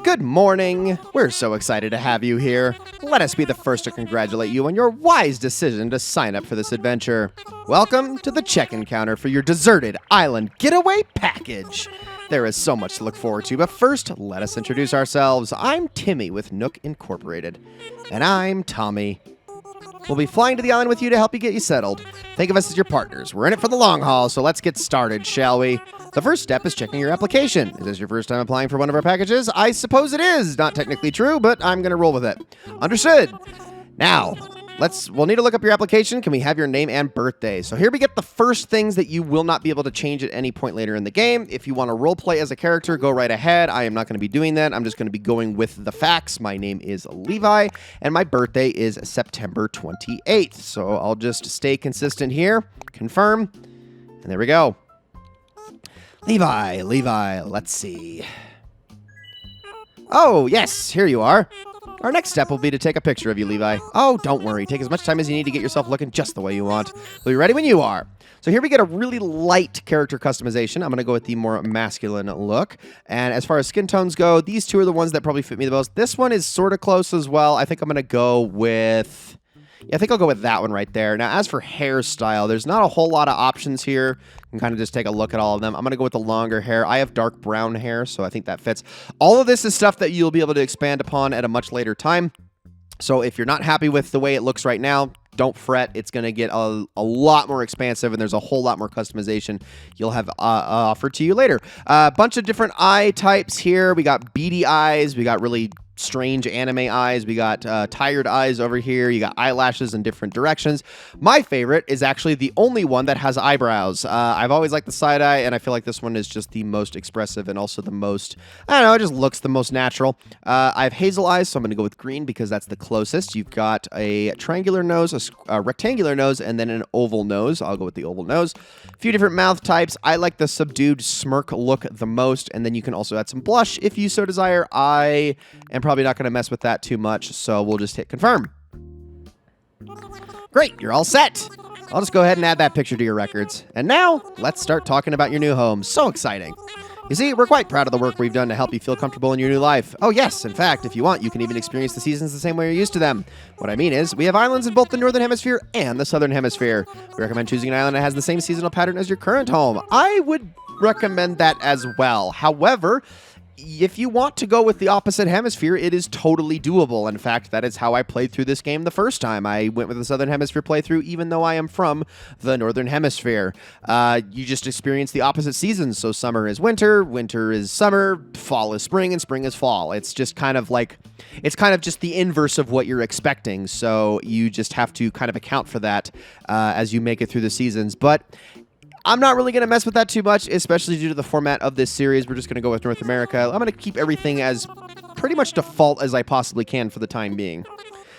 Good morning. We're so excited to have you here. Let us be the first to congratulate you on your wise decision to sign up for this adventure. Welcome to the check-in counter for your deserted island getaway package. There is so much to look forward to, but first, let us introduce ourselves. I'm Timmy with Nook Incorporated. And I'm Tommy. We'll be flying to the island with you to help you get you settled. Think of us as your partners. We're in it for the long haul, so let's get started, shall we? The first step is checking your application. Is this your first time applying for one of our packages? I suppose it is. Not technically true, but I'm going to roll with it. Understood. Now, we'll need to look up your application. Can we have your name and birthday? So here we get the first things that you will not be able to change at any point later in the game. If you want to role play as a character, go right ahead. I am not going to be doing that. I'm just going to be going with the facts. My name is Levi, and my birthday is September 28th. So I'll just stay consistent here. Confirm. And there we go. Levi, let's see. Oh, yes, here you are. Our next step will be to take a picture of you, Levi. Oh, don't worry. Take as much time as you need to get yourself looking just the way you want. We'll be ready when you are. So here we get a really light character customization. I'm going to go with the more masculine look. And as far as skin tones go, these two are the ones that probably fit me the most. This one is sort of close as well. I think I'm going to go with... Yeah, I think I'll go with that one right there. Now, as for hairstyle, there's not a whole lot of options here. You can kind of just take a look at all of them. I'm going to go with the longer hair. I have dark brown hair, so I think that fits. All of this is stuff that you'll be able to expand upon at a much later time. So if you're not happy with the way it looks right now, don't fret. It's going to get a lot more expansive, and there's a whole lot more customization you'll have offered to you later. A bunch of different eye types here. We got beady eyes. We got really strange anime eyes. We got tired eyes over here. You got eyelashes in different directions. My favorite is actually the only one that has eyebrows. I've always liked the side eye, and I feel like this one is just the most expressive and also the most, I don't know, it just looks the most natural. I have hazel eyes, so I'm going to go with green because that's the closest. You've got a triangular nose, a rectangular nose, and then an oval nose. I'll go with the oval nose. A few different mouth types. I like the subdued smirk look the most, and then you can also add some blush if you so desire. I am probably not going to mess with that too much, so we'll just hit confirm. Great, you're all set. I'll just go ahead and add that picture to your records. And now, let's start talking about your new home. So exciting. You see, we're quite proud of the work we've done to help you feel comfortable in your new life. Oh yes, in fact, if you want, you can even experience the seasons the same way you're used to them. What I mean is, we have islands in both the Northern Hemisphere and the Southern Hemisphere. We recommend choosing an island that has the same seasonal pattern as your current home. I would recommend that as well. However, if you want to go with the opposite hemisphere, it is totally doable. In fact, that is how I played through this game the first time. I went with the Southern Hemisphere playthrough, even though I am from the Northern Hemisphere. You just experience the opposite seasons. So summer is winter, winter is summer, fall is spring, and spring is fall. It's just kind of like, it's kind of just the inverse of what you're expecting. So you just have to kind of account for that as you make it through the seasons. But I'm not really going to mess with that too much, especially due to the format of this series. We're just going to go with North America. I'm going to keep everything as pretty much default as I possibly can for the time being.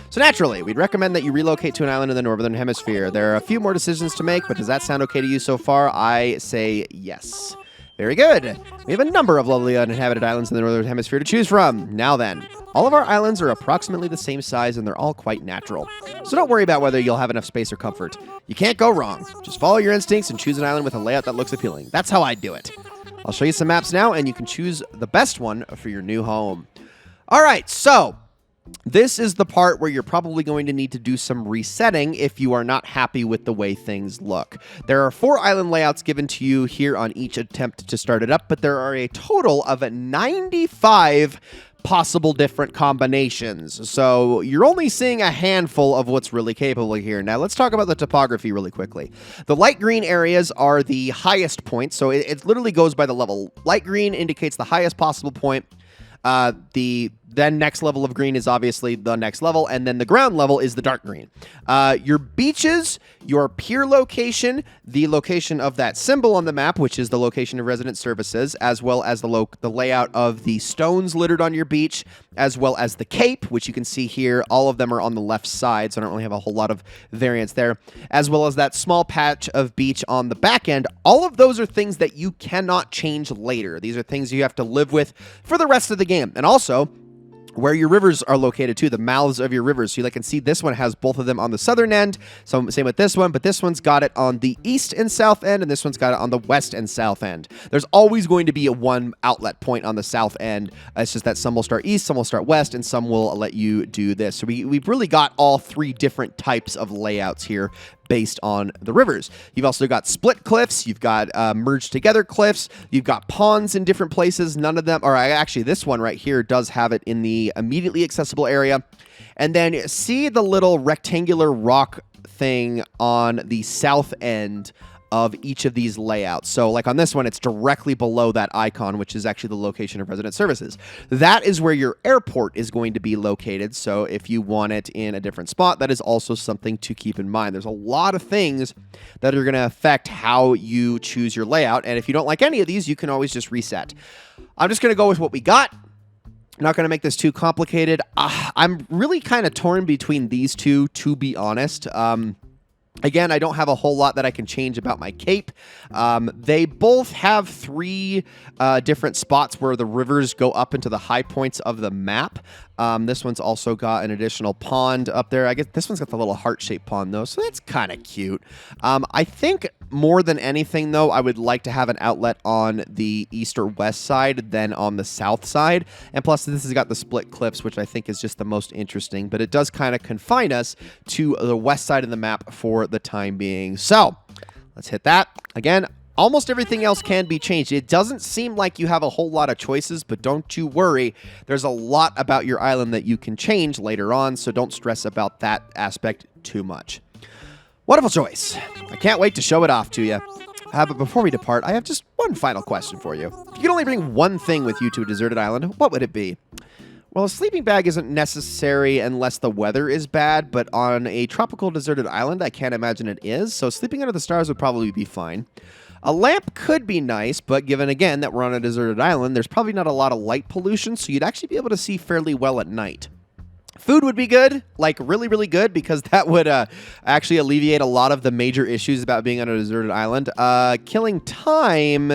So naturally, we'd recommend that you relocate to an island in the Northern Hemisphere. There are a few more decisions to make, but does that sound okay to you so far? I say yes. Very good. We have a number of lovely uninhabited islands in the Northern Hemisphere to choose from. Now then, all of our islands are approximately the same size and they're all quite natural. So don't worry about whether you'll have enough space or comfort. You can't go wrong. Just follow your instincts and choose an island with a layout that looks appealing. That's how I do it. I'll show you some maps now and you can choose the best one for your new home. All right, so this is the part where you're probably going to need to do some resetting if you are not happy with the way things look. There are 4 island layouts given to you here on each attempt to start it up, but there are a total of 95 possible different combinations. So you're only seeing a handful of what's really capable here. Now let's talk about the topography really quickly. The light green areas are the highest points, so it literally goes by the level. Light green indicates the highest possible point. The then next level of green is obviously the next level, and then the ground level is the dark green. Your beaches, your pier location, the location of that symbol on the map, which is the location of resident services, as well as the layout of the stones littered on your beach, as well as the cape, which you can see here. All of them are on the left side, so I don't really have a whole lot of variance there, as well as that small patch of beach on the back end. All of those are things that you cannot change later. These are things you have to live with for the rest of the game. And also, where your rivers are located too, the mouths of your rivers. So you can see this one has both of them on the southern end. So same with this one, but this one's got it on the east and south end, and this one's got it on the west and south end. There's always going to be a one outlet point on the south end. It's just that some will start east, some will start west, and some will let you do this. So we've really got all three different types of layouts here based on the rivers. You've also got split cliffs, you've got merged together cliffs, you've got ponds in different places. None of them, or actually this one right here does have it in the immediately accessible area. And then see the little rectangular rock thing on the south end of each of these layouts. So like on this one, it's directly below that icon, which is actually the location of resident services. That is where your airport is going to be located. So if you want it in a different spot, that is also something to keep in mind. There's a lot of things that are going to affect how you choose your layout. And if you don't like any of these, you can always just reset. I'm just going to go with what we got. I'm not going to make this too complicated. I'm really kind of torn between these two, to be honest. Again, I don't have a whole lot that I can change about my cape. They both have three different spots where the rivers go up into the high points of the map. This one's also got an additional pond up there. I guess this one's got the little heart-shaped pond, though, so that's kind of cute. I think more than anything, though, I would like to have an outlet on the east or west side than on the south side. And plus, this has got the split cliffs, which I think is just the most interesting. But it does kind of confine us to the west side of the map for the time being. So let's hit that. Again, almost everything else can be changed. It doesn't seem like you have a whole lot of choices, but don't you worry. There's a lot about your island that you can change later on, so don't stress about that aspect too much. Wonderful choice. I can't wait to show it off to you. But before we depart, I have just one final question for you. If you could only bring one thing with you to a deserted island, what would it be? Well, a sleeping bag isn't necessary unless the weather is bad, but on a tropical deserted island, I can't imagine it is, so sleeping under the stars would probably be fine. A lamp could be nice, but given, again, that we're on a deserted island, there's probably not a lot of light pollution, so you'd actually be able to see fairly well at night. Food would be good, like really, really good, because that would actually alleviate a lot of the major issues about being on a deserted island. Killing time,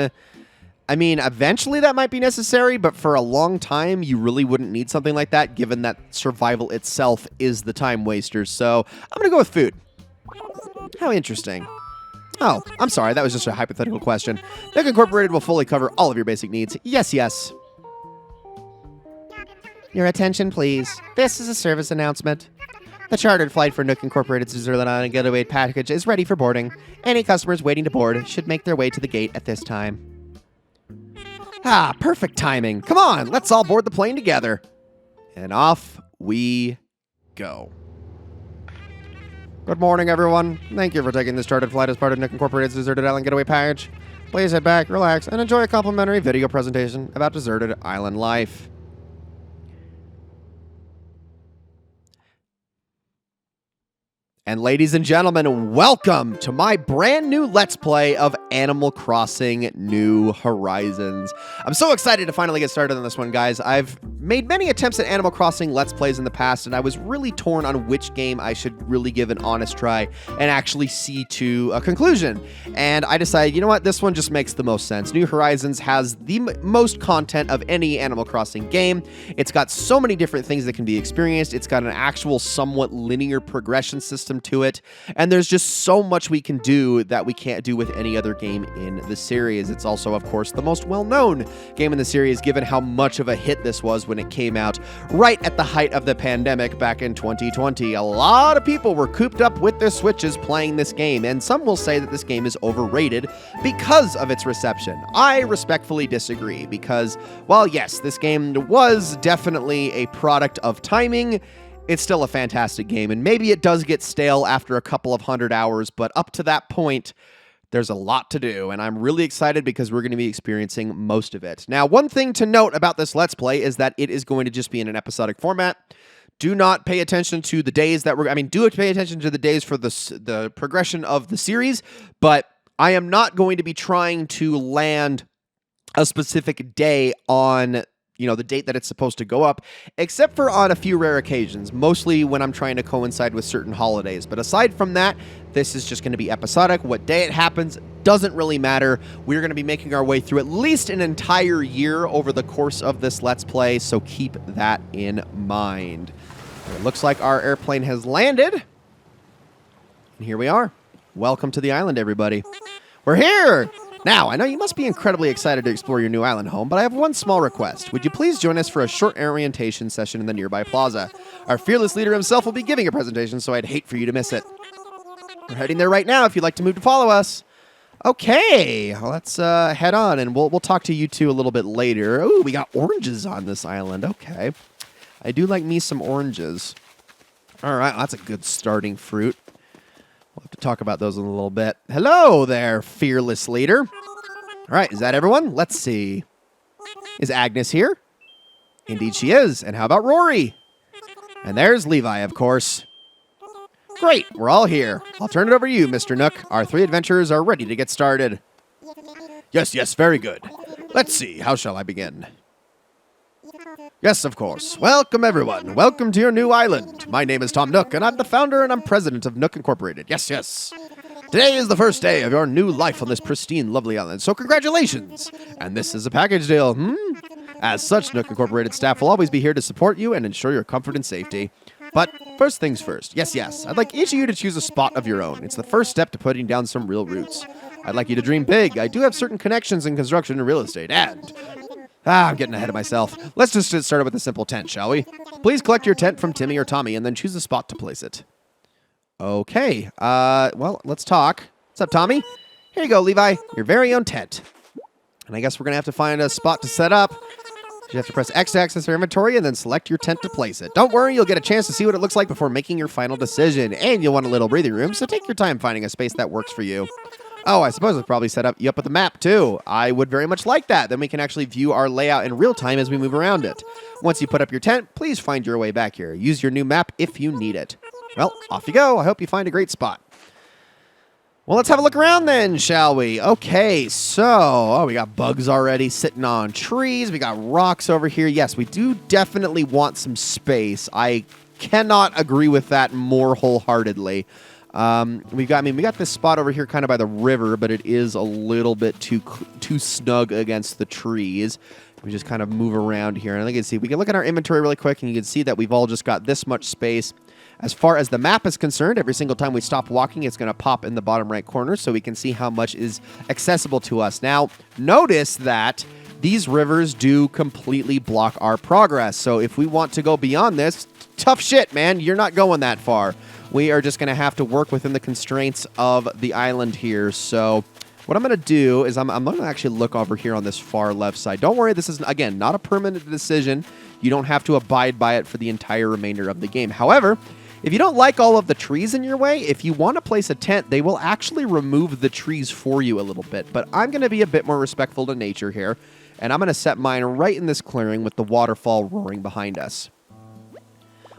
I mean, eventually that might be necessary, but for a long time, you really wouldn't need something like that, given that survival itself is the time waster. So I'm going to go with food. How interesting. Oh, I'm sorry, that was just a hypothetical question. Nook Incorporated will fully cover all of your basic needs. Yes, yes. Your attention, please. This is a service announcement. The chartered flight for Nook Incorporated's Deserted Island Getaway package is ready for boarding. Any customers waiting to board should make their way to the gate at this time. Ah, perfect timing. Come on, let's all board the plane together. And off we go. Good morning, everyone. Thank you for taking this chartered flight as part of Nook Incorporated's Deserted Island Getaway package. Please sit back, relax, and enjoy a complimentary video presentation about deserted island life. And ladies and gentlemen, welcome to my brand new Let's Play of Animal Crossing New Horizons. I'm so excited to finally get started on this one, guys. I've made many attempts at Animal Crossing Let's Plays in the past, and I was really torn on which game I should really give an honest try and actually see to a conclusion. And I decided, you know what, this one just makes the most sense. New Horizons has the most content of any Animal Crossing game. It's got so many different things that can be experienced. It's got an actual somewhat linear progression system to it, and there's just so much we can do that we can't do with any other game in the series. It's also, of course, the most well-known game in the series, given how much of a hit this was when it came out right at the height of the pandemic back in 2020. A lot of people were cooped up with their Switches playing this game, and some will say that this game is overrated because of its reception. I respectfully disagree, because while yes, this game was definitely a product of timing, it's still a fantastic game, and maybe it does get stale after a couple of 100 hours, but up to that point, there's a lot to do, and I'm really excited because we're going to be experiencing most of it. Now, one thing to note about this Let's Play is that it is going to just be in an episodic format. Do not pay attention to the days that do pay attention to the days for the progression of the series, but I am not going to be trying to land a specific day on the date that it's supposed to go up, except for on a few rare occasions, mostly when I'm trying to coincide with certain holidays. But aside from that, this is just going to be episodic. What day it happens doesn't really matter. We're going to be making our way through at least an entire year over the course of this Let's Play, so keep that in mind. It looks like our airplane has landed. And here we are. Welcome to the island, everybody. We're here! Now, I know you must be incredibly excited to explore your new island home, but I have one small request. Would you please join us for a short orientation session in the nearby plaza? Our fearless leader himself will be giving a presentation, so I'd hate for you to miss it. We're heading there right now if you'd like to move to follow us. Okay, well, let's head on, and we'll talk to you two a little bit later. Ooh, we got oranges on this island. Okay. I do like me some oranges. All right, well, that's a good starting fruit. We'll have to talk about those in a little bit. Hello there, fearless leader. All right, is that everyone? Let's see. Is Agnes here? Indeed she is. And how about Rory? And there's Levi, of course. Great, we're all here. I'll turn it over to you, Mr. Nook. Our 3 adventurers are ready to get started. Yes, very good. Let's see, how shall I begin? Yes, of course. Welcome, everyone. Welcome to your new island. My name is Tom Nook, and I'm the founder and I'm president of Nook Incorporated. Yes. Today is the first day of your new life on this pristine, lovely island, so congratulations. And this is a package deal, As such, Nook Incorporated staff will always be here to support you and ensure your comfort and safety. But first things first. Yes. I'd like each of you to choose a spot of your own. It's the first step to putting down some real roots. I'd like you to dream big. I do have certain connections in construction and real estate, and... I'm getting ahead of myself. Let's just get started with a simple tent, shall we? Please collect your tent from Timmy or Tommy and then choose a spot to place it. Okay. Well, let's talk. What's up, Tommy? Here you go, Levi. Your very own tent. And I guess we're going to have to find a spot to set up. You have to press X to access your inventory and then select your tent to place it. Don't worry, you'll get a chance to see what it looks like before making your final decision. And you'll want a little breathing room, so take your time finding a space that works for you. Oh, I suppose it's probably set up you up with a map, too. I would very much like that. Then we can actually view our layout in real time as we move around it. Once you put up your tent, please find your way back here. Use your new map if you need it. Well, off you go. I hope you find a great spot. Well, let's have a look around then, shall we? Okay, so, we got bugs already sitting on trees. We got rocks over here. Yes, we do definitely want some space. I cannot agree with that more wholeheartedly. We got this spot over here kind of by the river, but it is a little bit too snug against the trees. We just kind of move around here. And I think you can see, we can look at our inventory really quick, and you can see that we've all just got this much space. As far as the map is concerned, every single time we stop walking, it's going to pop in the bottom right corner so we can see how much is accessible to us. Now, notice that these rivers do completely block our progress. So if we want to go beyond this, tough shit, man. You're not going that far. We are just going to have to work within the constraints of the island here. So what I'm going to do is I'm going to actually look over here on this far left side. Don't worry, this is, again, not a permanent decision. You don't have to abide by it for the entire remainder of the game. However, if you don't like all of the trees in your way, if you want to place a tent, they will actually remove the trees for you a little bit. But I'm going to be a bit more respectful to nature here, and I'm going to set mine right in this clearing with the waterfall roaring behind us.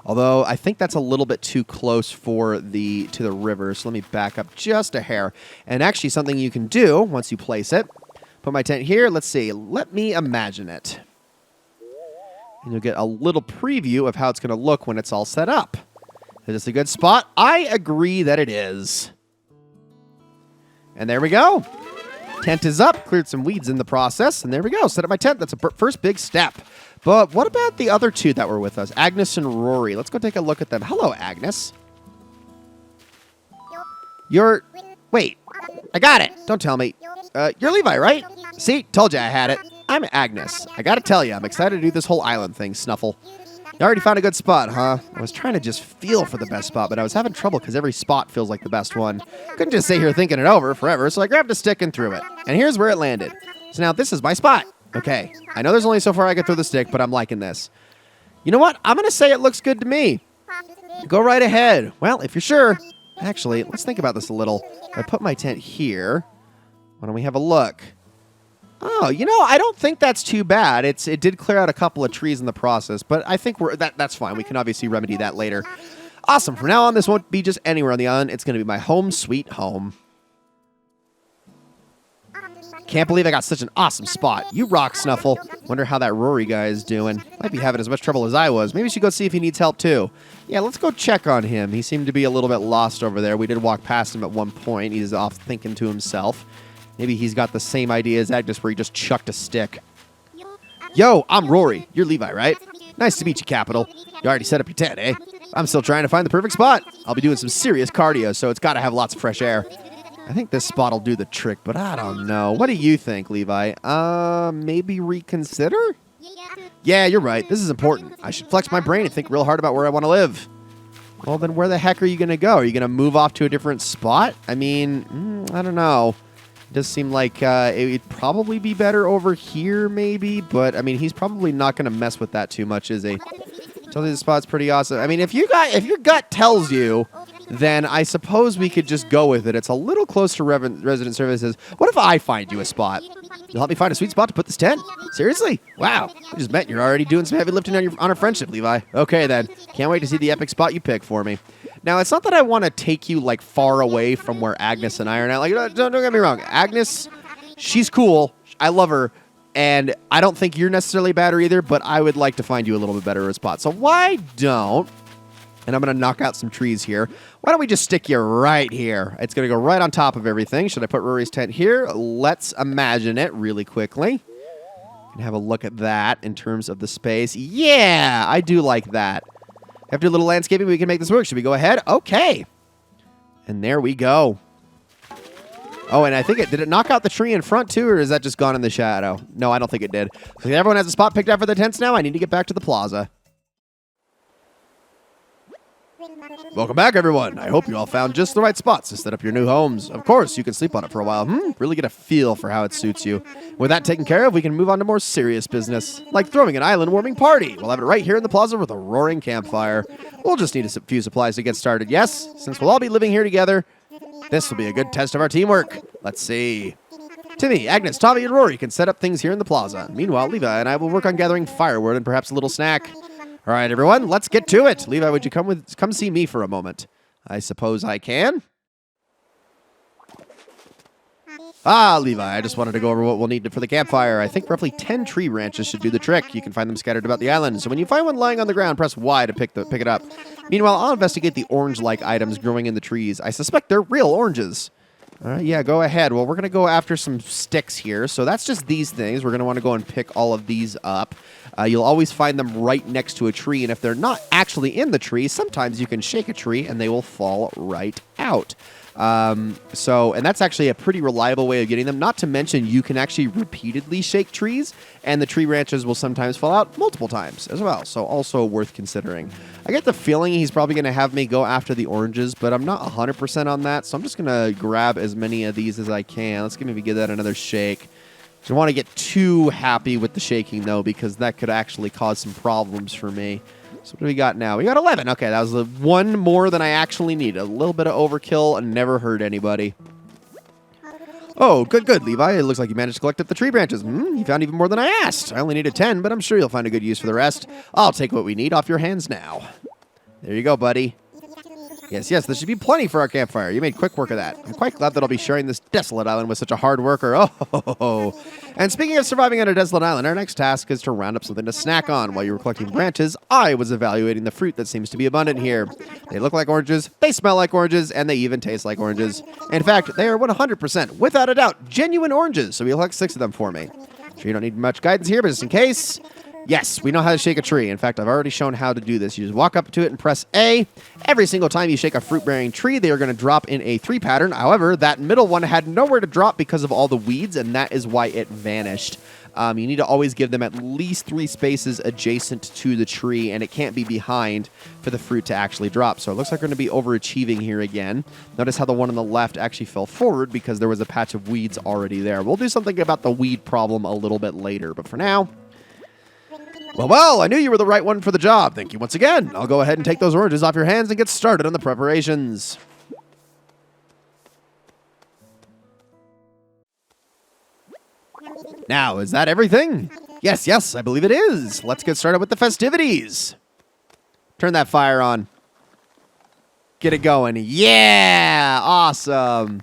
Although I think that's a little bit too close to the river, so let me back up just a hair. And actually something you can do once you place it, put my tent here, let's see, let me imagine it. And you'll get a little preview of how it's going to look when it's all set up. Is this a good spot? I agree that it is. And there we go. Tent is up, cleared some weeds in the process, and there we go. Set up my tent. That's a first big step. But what about the other two that were with us? Agnes and Rory. Let's go take a look at them. Hello, Agnes. Wait, I got it. Don't tell me. You're Levi, right? See, told you I had it. I'm Agnes. I gotta tell you, I'm excited to do this whole island thing, Snuffle. You already found a good spot, huh? I was trying to just feel for the best spot, but I was having trouble because every spot feels like the best one. Couldn't just sit here thinking it over forever, so I grabbed a stick and threw it. And here's where it landed. So now this is my spot. Okay, I know there's only so far I can throw the stick, but I'm liking this. You know what? I'm going to say it looks good to me. Go right ahead. Well, if you're sure. Actually, let's think about this a little. If I put my tent here, why don't we have a look? Oh, I don't think that's too bad. It did clear out a couple of trees in the process, but I think that's fine. We can obviously remedy that later. Awesome. From now on, this won't be just anywhere on the island. It's going to be my home sweet home. Can't believe I got such an awesome spot. You rock, Snuffle. Wonder how that Rory guy is doing. Might be having as much trouble as I was. Maybe we should go see if he needs help, too. Yeah, let's go check on him. He seemed to be a little bit lost over there. We did walk past him at one point. He's off thinking to himself. Maybe he's got the same idea as Agnes where he just chucked a stick. Yo, I'm Rory. You're Levi, right? Nice to meet you, Capital. You already set up your tent, eh? I'm still trying to find the perfect spot. I'll be doing some serious cardio, so it's got to have lots of fresh air. I think this spot will do the trick, but I don't know. What do you think, Levi? Maybe reconsider? Yeah, you're right. This is important. I should flex my brain and think real hard about where I want to live. Well, then where the heck are you going to go? Are you going to move off to a different spot? I mean, I don't know. It does seem like it would probably be better over here, maybe. But, I mean, he's probably not going to mess with that too much, is he? Tell me the spot's pretty awesome. I mean, if your gut tells you, then I suppose we could just go with it. It's a little close to resident services. What if I find you a spot? You'll help me find a sweet spot to put this tent? Seriously? Wow. We just met. You're already doing some heavy lifting on our friendship, Levi. Okay, then. Can't wait to see the epic spot you pick for me. Now, it's not that I want to take you, like, far away from where Agnes and I are now. Like, don't get me wrong. Agnes, she's cool. I love her. And I don't think you're necessarily bad either, but I would like to find you a little bit better of a spot. So why don't... And I'm going to knock out some trees here. Why don't we just stick you right here? It's going to go right on top of everything. Should I put Rory's tent here? Let's imagine it really quickly. And have a look at that in terms of the space. Yeah, I do like that. After a little landscaping, we can make this work. Should we go ahead? Okay. And there we go. Oh, and I think did it knock out the tree in front too, or is that just gone in the shadow? No, I don't think it did. So everyone has a spot picked out for their tents now. I need to get back to the plaza. Welcome back, everyone. I hope you all found just the right spots to set up your new homes. Of course, you can sleep on it for a while. Really get a feel for how it suits you. With that taken care of, we can move on to more serious business, like throwing an island warming party. We'll have it right here in the plaza with a roaring campfire. We'll just need a few supplies to get started. Yes, since we'll all be living here together, this will be a good test of our teamwork. Let's see. Timmy, Agnes, Tommy, and Rory can set up things here in the plaza. Meanwhile, Levi and I will work on gathering firewood and perhaps a little snack. All right, everyone, let's get to it. Levi, would you come see me for a moment? I suppose I can. Ah, Levi, I just wanted to go over what we'll need for the campfire. I think roughly 10 tree branches should do the trick. You can find them scattered about the island. So when you find one lying on the ground, press Y to pick it up. Meanwhile, I'll investigate the orange-like items growing in the trees. I suspect they're real oranges. All right, yeah, go ahead. Well, we're going to go after some sticks here. So that's just these things. We're going to want to go and pick all of these up. You'll always find them right next to a tree, and if they're not actually in the tree, sometimes you can shake a tree and they will fall right out. And that's actually a pretty reliable way of getting them. Not to mention, you can actually repeatedly shake trees, and the tree branches will sometimes fall out multiple times as well. So also worth considering. I get the feeling he's probably going to have me go after the oranges, but I'm not 100% on that. So I'm just going to grab as many of these as I can. Let's maybe give that another shake. Don't want to get too happy with the shaking, though, because that could actually cause some problems for me. So what do we got now? We got 11. Okay, that was the one more than I actually need. A little bit of overkill and never hurt anybody. Oh, good, Levi. It looks like you managed to collect up the tree branches. You found even more than I asked. I only needed 10, but I'm sure you'll find a good use for the rest. I'll take what we need off your hands now. There you go, buddy. Yes, there should be plenty for our campfire. You made quick work of that. I'm quite glad that I'll be sharing this desolate island with such a hard worker. Oh. And speaking of surviving on a desolate island, our next task is to round up something to snack on. While you were collecting branches, I was evaluating the fruit that seems to be abundant here. They look like oranges, they smell like oranges, and they even taste like oranges. In fact, they are 100%, without a doubt, genuine oranges, so you'll collect 6 of them for me. Sure you don't need much guidance here, but just in case... Yes, we know how to shake a tree. In fact, I've already shown how to do this. You just walk up to it and press A. Every single time you shake a fruit-bearing tree, they are going to drop in a 3 pattern. However, that middle one had nowhere to drop because of all the weeds, and that is why it vanished. You need to always give them at least 3 spaces adjacent to the tree, and it can't be behind for the fruit to actually drop. So it looks like we're going to be overachieving here again. Notice how the one on the left actually fell forward because there was a patch of weeds already there. We'll do something about the weed problem a little bit later, but for now... Well, I knew you were the right one for the job. Thank you once again. I'll go ahead and take those oranges off your hands and get started on the preparations. Now, is that everything? Yes, I believe it is. Let's get started with the festivities. Turn that fire on. Get it going. Yeah, awesome.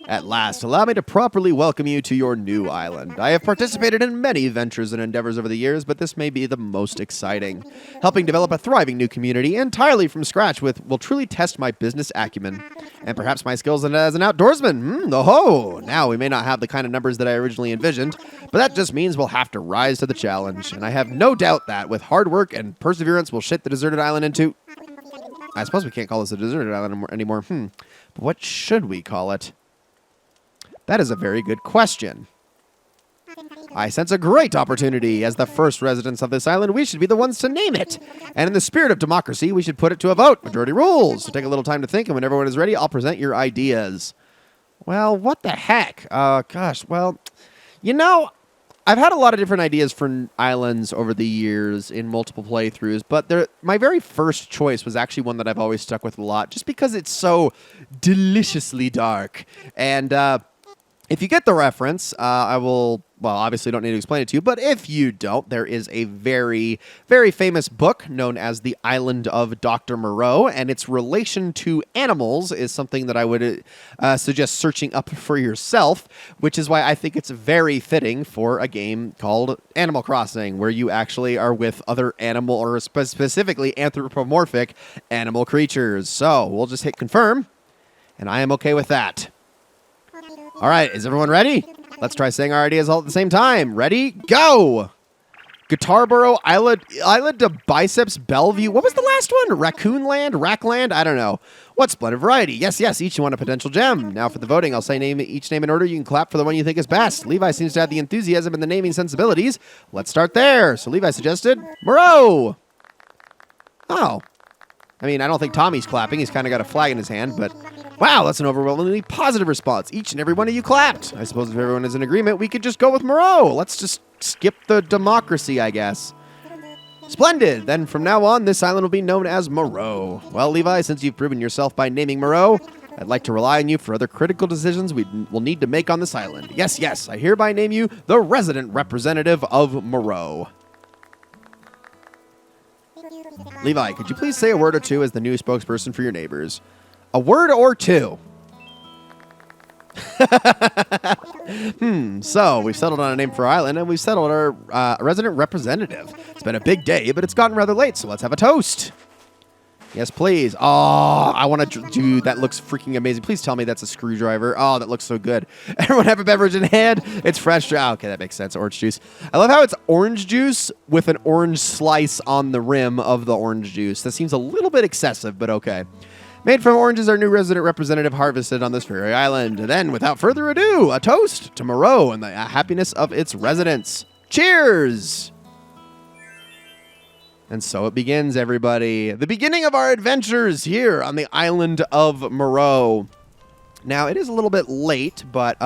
At last, allow me to properly welcome you to your new island. I have participated in many ventures and endeavors over the years, but this may be the most exciting. Helping develop a thriving new community entirely from scratch will truly test my business acumen. And perhaps my skills as an outdoorsman. Now, we may not have the kind of numbers that I originally envisioned, but that just means we'll have to rise to the challenge. And I have no doubt that, with hard work and perseverance, we'll shape the deserted island into... I suppose we can't call this a deserted island anymore. But what should we call it? That is a very good question. I sense a great opportunity. As the first residents of this island, we should be the ones to name it. And in the spirit of democracy, we should put it to a vote. Majority rules. So take a little time to think, and when everyone is ready, I'll present your ideas. Well, what the heck? I've had a lot of different ideas for islands over the years in multiple playthroughs, but my very first choice was actually one that I've always stuck with a lot, just because it's so deliciously dark. And if you get the reference, I will, obviously don't need to explain it to you, but if you don't, there is a very, very famous book known as The Island of Dr. Moreau, and its relation to animals is something that I would suggest searching up for yourself, which is why I think it's very fitting for a game called Animal Crossing, where you actually are with other animal, or specifically anthropomorphic animal creatures. So we'll just hit confirm, and I am okay with that. All right, is everyone ready? Let's try saying our ideas all at the same time. Ready? Go! Guitarboro, Island of Biceps, Bellevue. What was the last one? Raccoon Land? Rackland? I don't know. What splendid variety. Yes, each one a potential gem. Now for the voting, I'll say each name in order. You can clap for the one you think is best. Levi seems to have the enthusiasm and the naming sensibilities. Let's start there. So Levi suggested Moreau. Oh. I mean, I don't think Tommy's clapping. He's kind of got a flag in his hand, but... Wow, that's an overwhelmingly positive response. Each and every one of you clapped. I suppose if everyone is in agreement, we could just go with Moreau. Let's just skip the democracy, I guess. Splendid. Then from now on, this island will be known as Moreau. Well, Levi, since you've proven yourself by naming Moreau, I'd like to rely on you for other critical decisions we will need to make on this island. Yes, I hereby name you the resident representative of Moreau. Levi, could you please say a word or two as the new spokesperson for your neighbors? A word or two. So we've settled on a name for our island, and we've settled our resident representative. It's been a big day, but it's gotten rather late, so let's have a toast. Yes, please. Oh, I want to do that. Looks freaking amazing. Please tell me that's a screwdriver. Oh, that looks so good. Everyone have a beverage in hand. It's fresh. Okay, that makes sense. Orange juice. I love how it's orange juice with an orange slice on the rim of the orange juice. That seems a little bit excessive, but okay. Made from oranges, our new resident representative harvested on this very island. Then, without further ado, a toast to Moreau and the happiness of its residents. Cheers! And so it begins, everybody. The beginning of our adventures here on the island of Moreau. Now, it is a little bit late, but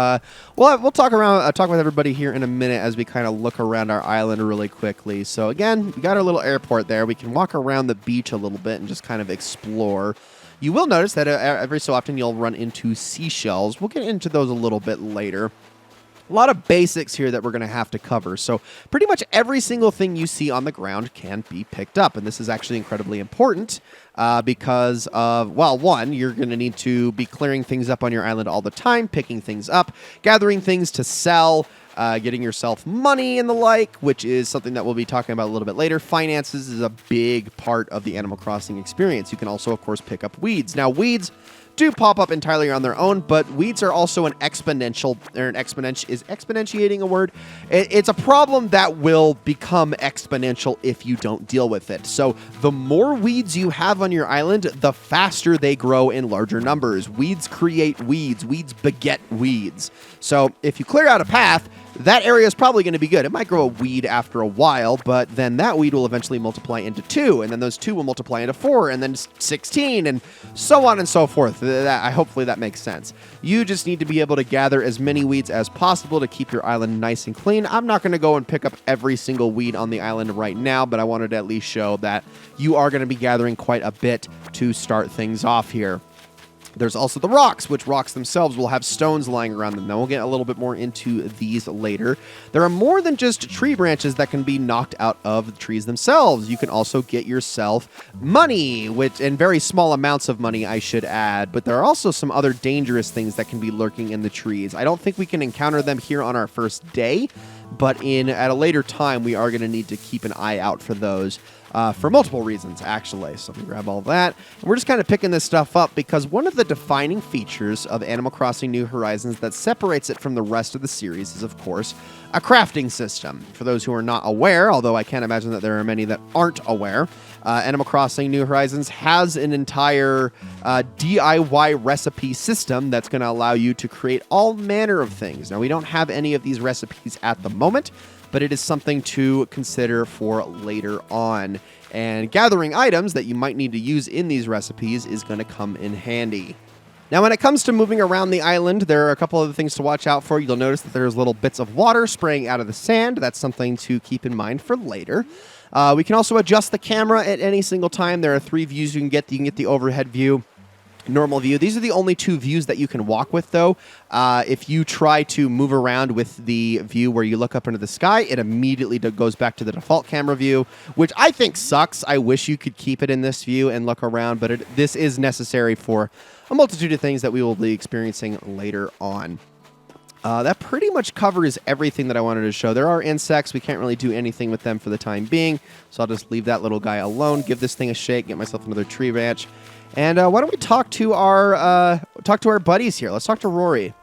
we'll talk with everybody here in a minute as we kind of look around our island really quickly. So again, we got our little airport there. We can walk around the beach a little bit and just kind of explore. You will notice that every so often you'll run into seashells. We'll get into those a little bit later. A lot of basics here that we're going to have to cover. So pretty much every single thing you see on the ground can be picked up. And this is actually incredibly important because of, well, one, you're going to need to be clearing things up on your island all the time, picking things up, gathering things to sell, getting yourself money and the like, which is something that we'll be talking about a little bit later. Finances is a big part of the Animal Crossing experience. You can also, of course, pick up weeds. Now, weeds do pop up entirely on their own, but weeds are also is exponentiating a word? It's a problem that will become exponential if you don't deal with it. So the more weeds you have on your island, the faster they grow in larger numbers. Weeds create weeds. Weeds beget weeds. So if you clear out a path, that area is probably going to be good. It might grow a weed after a while, but then that weed will eventually multiply into 2, and then those 2 will multiply into 4, and then 16, and so on and so forth. Hopefully that makes sense. You just need to be able to gather as many weeds as possible to keep your island nice and clean. I'm not going to go and pick up every single weed on the island right now, but I wanted to at least show that you are going to be gathering quite a bit to start things off here. There's also the rocks, which rocks themselves will have stones lying around them. Now, we'll get a little bit more into these later. There are more than just tree branches that can be knocked out of the trees themselves. You can also get yourself money, and very small amounts of money, I should add. But there are also some other dangerous things that can be lurking in the trees. I don't think we can encounter them here on our first day, but at a later time, we are going to need to keep an eye out for those. For multiple reasons, actually. So let me grab all that. And we're just kind of picking this stuff up because one of the defining features of Animal Crossing New Horizons that separates it from the rest of the series is, of course, a crafting system. For those who are not aware, although I can't imagine that there are many that aren't aware, Animal Crossing New Horizons has an entire DIY recipe system that's going to allow you to create all manner of things. Now, we don't have any of these recipes at the moment, but it is something to consider for later on. And gathering items that you might need to use in these recipes is going to come in handy. Now, when it comes to moving around the island, there are a couple other things to watch out for. You'll notice that there's little bits of water spraying out of the sand. That's something to keep in mind for later. We can also adjust the camera at any single time. There are 3 views you can get. You can get the overhead view, normal view. These are the only 2 views that you can walk with, though. If you try to move around with the view where you look up into the sky, it immediately goes back to the default camera view, which I think sucks. I wish you could keep it in this view and look around, but this is necessary for a multitude of things that we will be experiencing later on. That pretty much covers everything that I wanted to show. There are insects. We can't really do anything with them for the time being, so I'll just leave that little guy alone, give this thing a shake, get myself another tree branch. And why don't we talk to our buddies here? Let's talk to Rory.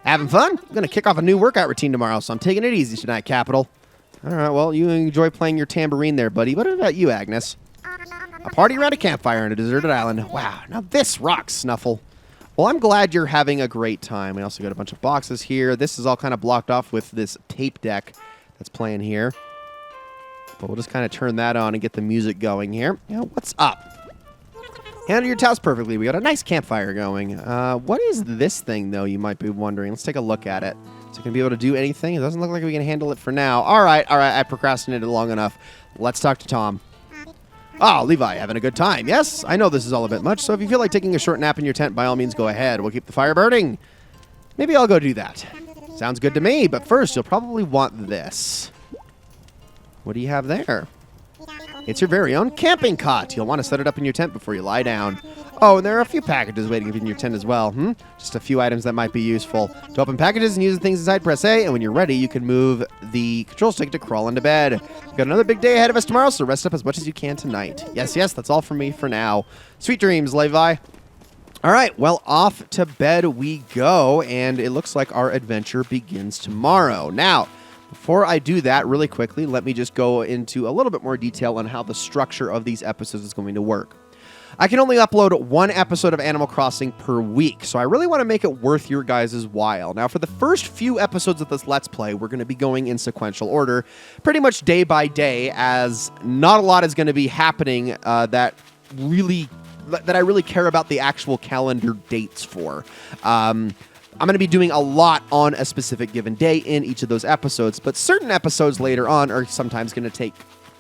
Having fun? I'm going to kick off a new workout routine tomorrow, so I'm taking it easy tonight, Capital. All right, well, you enjoy playing your tambourine there, buddy. What about you, Agnes? A party around a campfire on a deserted island. Wow, now this rocks, Snuffle. Well, I'm glad you're having a great time. We also got a bunch of boxes here. This is all kind of blocked off with this tape deck that's playing here. But we'll just kind of turn that on and get the music going here. You know, what's up? Handle your task perfectly. We got a nice campfire going. What is this thing, though, you might be wondering? Let's take a look at it. Is it going to be able to do anything? It doesn't look like we can handle it for now. All right. I procrastinated long enough. Let's talk to Tom. Oh, Levi, having a good time. Yes, I know this is all a bit much, so if you feel like taking a short nap in your tent, by all means, go ahead. We'll keep the fire burning. Maybe I'll go do that. Sounds good to me, but first, you'll probably want this. What do you have there? It's your very own camping cot. You'll want to set it up in your tent before you lie down. Oh, and there are a few packages waiting in your tent as well. Just a few items that might be useful. To open packages and use the things inside, press A, and when you're ready, you can move the control stick to crawl into bed. We've got another big day ahead of us tomorrow, so rest up as much as you can tonight. Yes, that's all from me for now. Sweet dreams, Levi. All right, well, off to bed we go, and it looks like our adventure begins tomorrow. Now, before I do that, really quickly, let me just go into a little bit more detail on how the structure of these episodes is going to work. I can only upload 1 episode of Animal Crossing per week, so I really want to make it worth your guys' while. Now, for the first few episodes of this Let's Play, we're going to be going in sequential order, pretty much day by day, as not a lot is going to be happening that I really care about the actual calendar dates for. I'm going to be doing a lot on a specific given day in each of those episodes, but certain episodes later on are sometimes going to take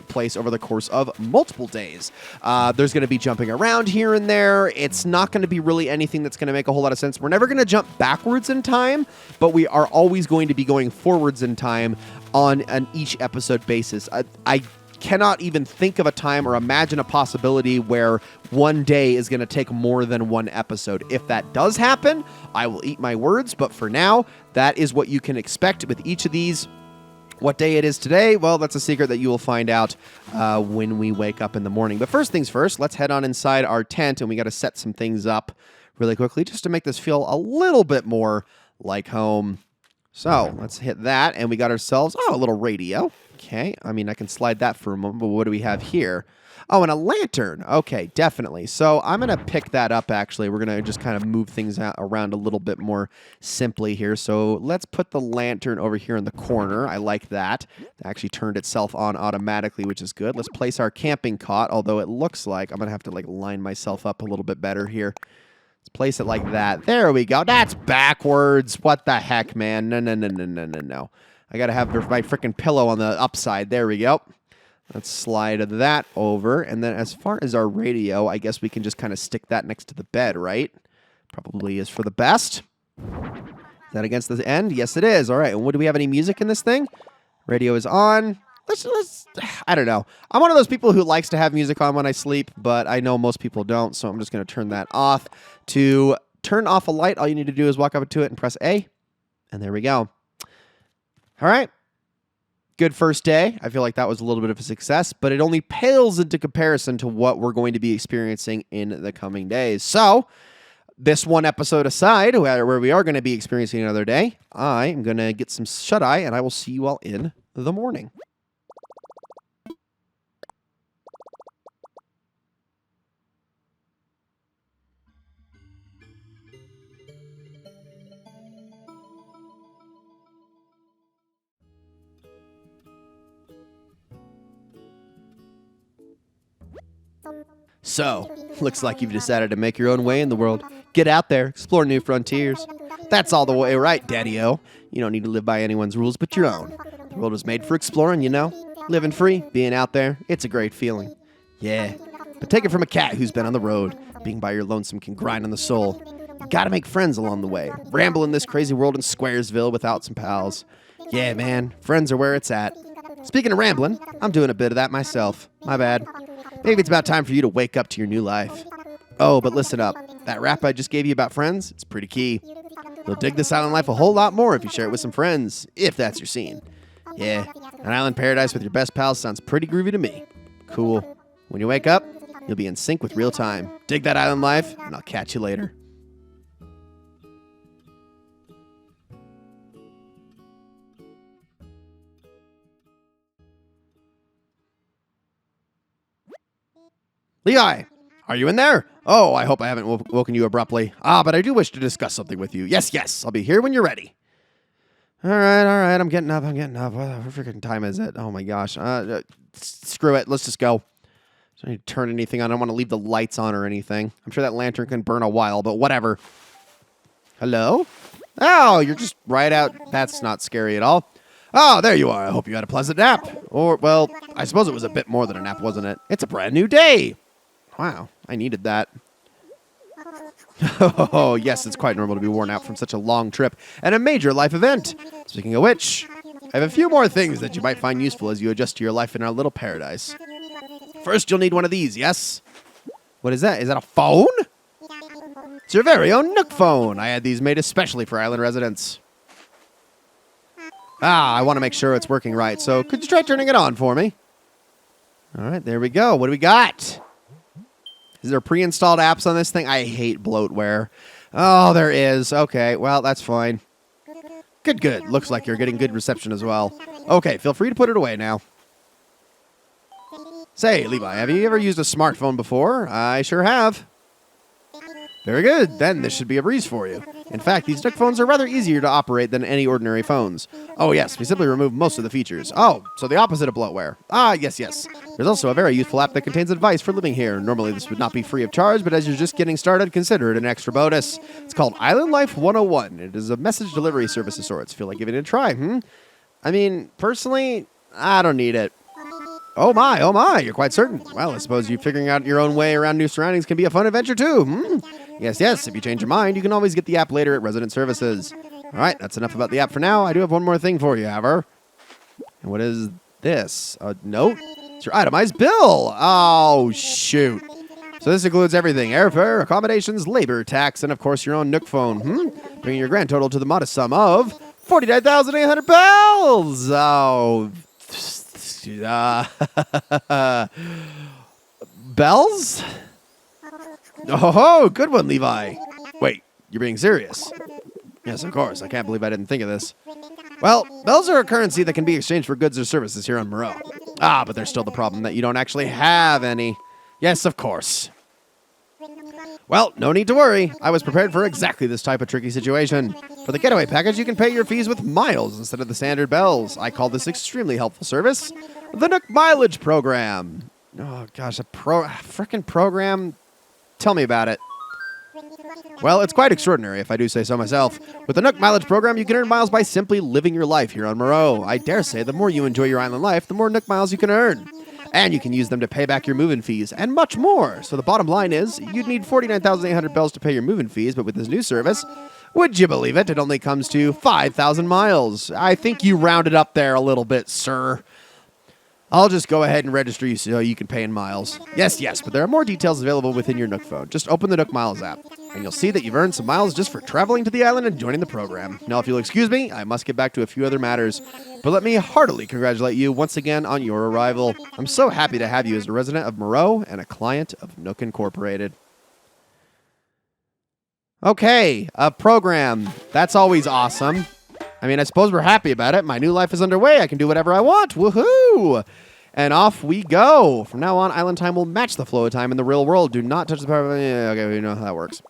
place over the course of multiple days. There's going to be jumping around here and there. It's not going to be really anything that's going to make a whole lot of sense. We're never going to jump backwards in time, but we are always going to be going forwards in time on an each episode basis. I cannot even think of a time or imagine a possibility where one day is going to take more than 1 episode. If that does happen, I will eat my words, but for now, that is what you can expect with each of these. What day it is today? Well, that's a secret that you will find out when we wake up in the morning. But first things first, let's head on inside our tent, and we got to set some things up really quickly just to make this feel a little bit more like home. So let's hit that, and we got ourselves, a little radio. Okay, I mean, I can slide that for a moment, but what do we have here? Oh, and a lantern. Okay, definitely. So I'm going to pick that up, actually. We're going to just kind of move things around a little bit more simply here. So let's put the lantern over here in the corner. I like that. It actually turned itself on automatically, which is good. Let's place our camping cot, although it looks like I'm going to have to line myself up a little bit better here. Let's place it like that. There we go. That's backwards. What the heck, man? No. I got to have my freaking pillow on the upside. There we go. Let's slide that over. And then as far as our radio, I guess we can just kind of stick that next to the bed, right? Probably is for the best. Is that against the end? Yes, it is. All right. And do we have any music in this thing? Radio is on. I don't know. I'm one of those people who likes to have music on when I sleep, but I know most people don't, so I'm just going to turn that off. To turn off a light, all you need to do is walk up to it and press A, and there we go. All right. Good first day. I feel like that was a little bit of a success, but it only pales into comparison to what we're going to be experiencing in the coming days. So, this one episode aside, where we are going to be experiencing another day, I am going to get some shut-eye, and I will see you all in the morning. So, looks like you've decided to make your own way in the world. Get out there, explore new frontiers. That's all the way right, Daddy-O. You don't need to live by anyone's rules but your own. The world was made for exploring, you know? Living free, being out there, it's a great feeling. Yeah, but take it from a cat who's been on the road. Being by your lonesome can grind on the soul. You gotta make friends along the way. Ramble in this crazy world in Squaresville without some pals. Yeah, man, friends are where it's at. Speaking of rambling, I'm doing a bit of that myself. My bad. Maybe it's about time for you to wake up to your new life. Oh, but listen up. That rap I just gave you about friends, it's pretty key. You'll dig this island life a whole lot more if you share it with some friends, if that's your scene. Yeah, an island paradise with your best pals sounds pretty groovy to me. Cool. When you wake up, you'll be in sync with real time. Dig that island life, and I'll catch you later. Levi, are you in there? Oh, I hope I haven't woken you abruptly. But I do wish to discuss something with you. Yes, I'll be here when you're ready. All right, I'm getting up. What freaking time is it? Oh my gosh. Screw it, let's just go. I don't need to turn anything on. I don't want to leave the lights on or anything. I'm sure that lantern can burn a while, but whatever. Hello? Oh, you're just right out. That's not scary at all. Oh, there you are. I hope you had a pleasant nap. Or, well, I suppose it was a bit more than a nap, wasn't it? It's a brand new day. Wow, I needed that. Oh, yes, it's quite normal to be worn out from such a long trip and a major life event. Speaking of which, I have a few more things that you might find useful as you adjust to your life in our little paradise. First, you'll need one of these, yes? What is that? Is that a phone? It's your very own Nook phone. I had these made especially for island residents. I want to make sure it's working right, so could you try turning it on for me? All right, there we go. What do we got? Is there pre-installed apps on this thing? I hate bloatware. Oh, there is. Okay, well, that's fine. Good. Looks like you're getting good reception as well. Okay, feel free to put it away now. Say, Levi, have you ever used a smartphone before? I sure have. Very good. Then this should be a breeze for you. In fact, these Nook phones are rather easier to operate than any ordinary phones. Oh, yes, we simply remove most of the features. Oh, so the opposite of bloatware. Yes. There's also a very useful app that contains advice for living here. Normally, this would not be free of charge, but as you're just getting started, consider it an extra bonus. It's called Island Life 101. It is a message delivery service of sorts. Feel like giving it a try, I mean, personally, I don't need it. Oh my, you're quite certain. Well, I suppose you figuring out your own way around new surroundings can be a fun adventure too, Yes, if you change your mind, you can always get the app later at Resident Services. All right, that's enough about the app for now. I do have one more thing for you, however. And what is this? A note? It's your itemized bill. Oh, shoot. So this includes everything: airfare, accommodations, labor, tax, and of course your own Nook phone, bringing your grand total to the modest sum of 49,800 bells. Oh, bells? Oh, good one, Levi. Wait, you're being serious? Yes, of course. I can't believe I didn't think of this. Well, bells are a currency that can be exchanged for goods or services here on Moreau. But there's still the problem that you don't actually have any. Yes, of course. Well, no need to worry. I was prepared for exactly this type of tricky situation. For the getaway package, you can pay your fees with miles instead of the standard bells. I call this extremely helpful service the Nook Mileage Program. Oh, gosh, a frickin' program? Tell me about it. Well, it's quite extraordinary, if I do say so myself. With the Nook Mileage Program, you can earn miles by simply living your life here on Moreau. I dare say the more you enjoy your island life, the more Nook miles you can earn. And you can use them to pay back your move-in fees and much more. So the bottom line is, you'd need 49,800 bells to pay your move-in fees, but with this new service, would you believe it? It only comes to 5,000 miles. I think you rounded up there a little bit, sir. I'll just go ahead and register you so you can pay in miles. Yes, but there are more details available within your Nook phone. Just open the Nook Miles app, and you'll see that you've earned some miles just for traveling to the island and joining the program. Now, if you'll excuse me, I must get back to a few other matters, but let me heartily congratulate you once again on your arrival. I'm so happy to have you as a resident of Moreau and a client of Nook Incorporated. Okay, a program. That's always awesome. I mean, I suppose we're happy about it. My new life is underway. I can do whatever I want. Woohoo! And off we go. From now on, island time will match the flow of time in the real world. Do not touch the power. Okay, we know how that works.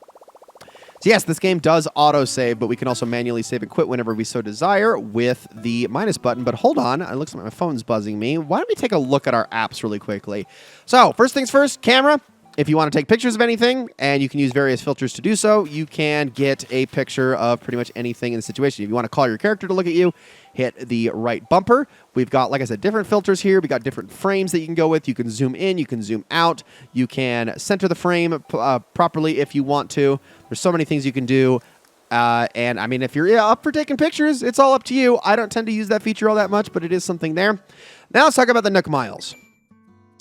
So yes, this game does auto-save, but we can also manually save and quit whenever we so desire with the minus button. But hold on. It looks like my phone's buzzing me. Why don't we take a look at our apps really quickly? So, first things first, camera. If you want to take pictures of anything, and you can use various filters to do so, you can get a picture of pretty much anything in the situation. If you want to call your character to look at you, hit the right bumper. We've got, like I said, different filters here. We got different frames that you can go with. You can zoom in, you can zoom out. You can center the frame properly if you want to. There's so many things you can do. And, I mean, if you're up for taking pictures, it's all up to you. I don't tend to use that feature all that much, but it is something there. Now let's talk about the Nook Miles.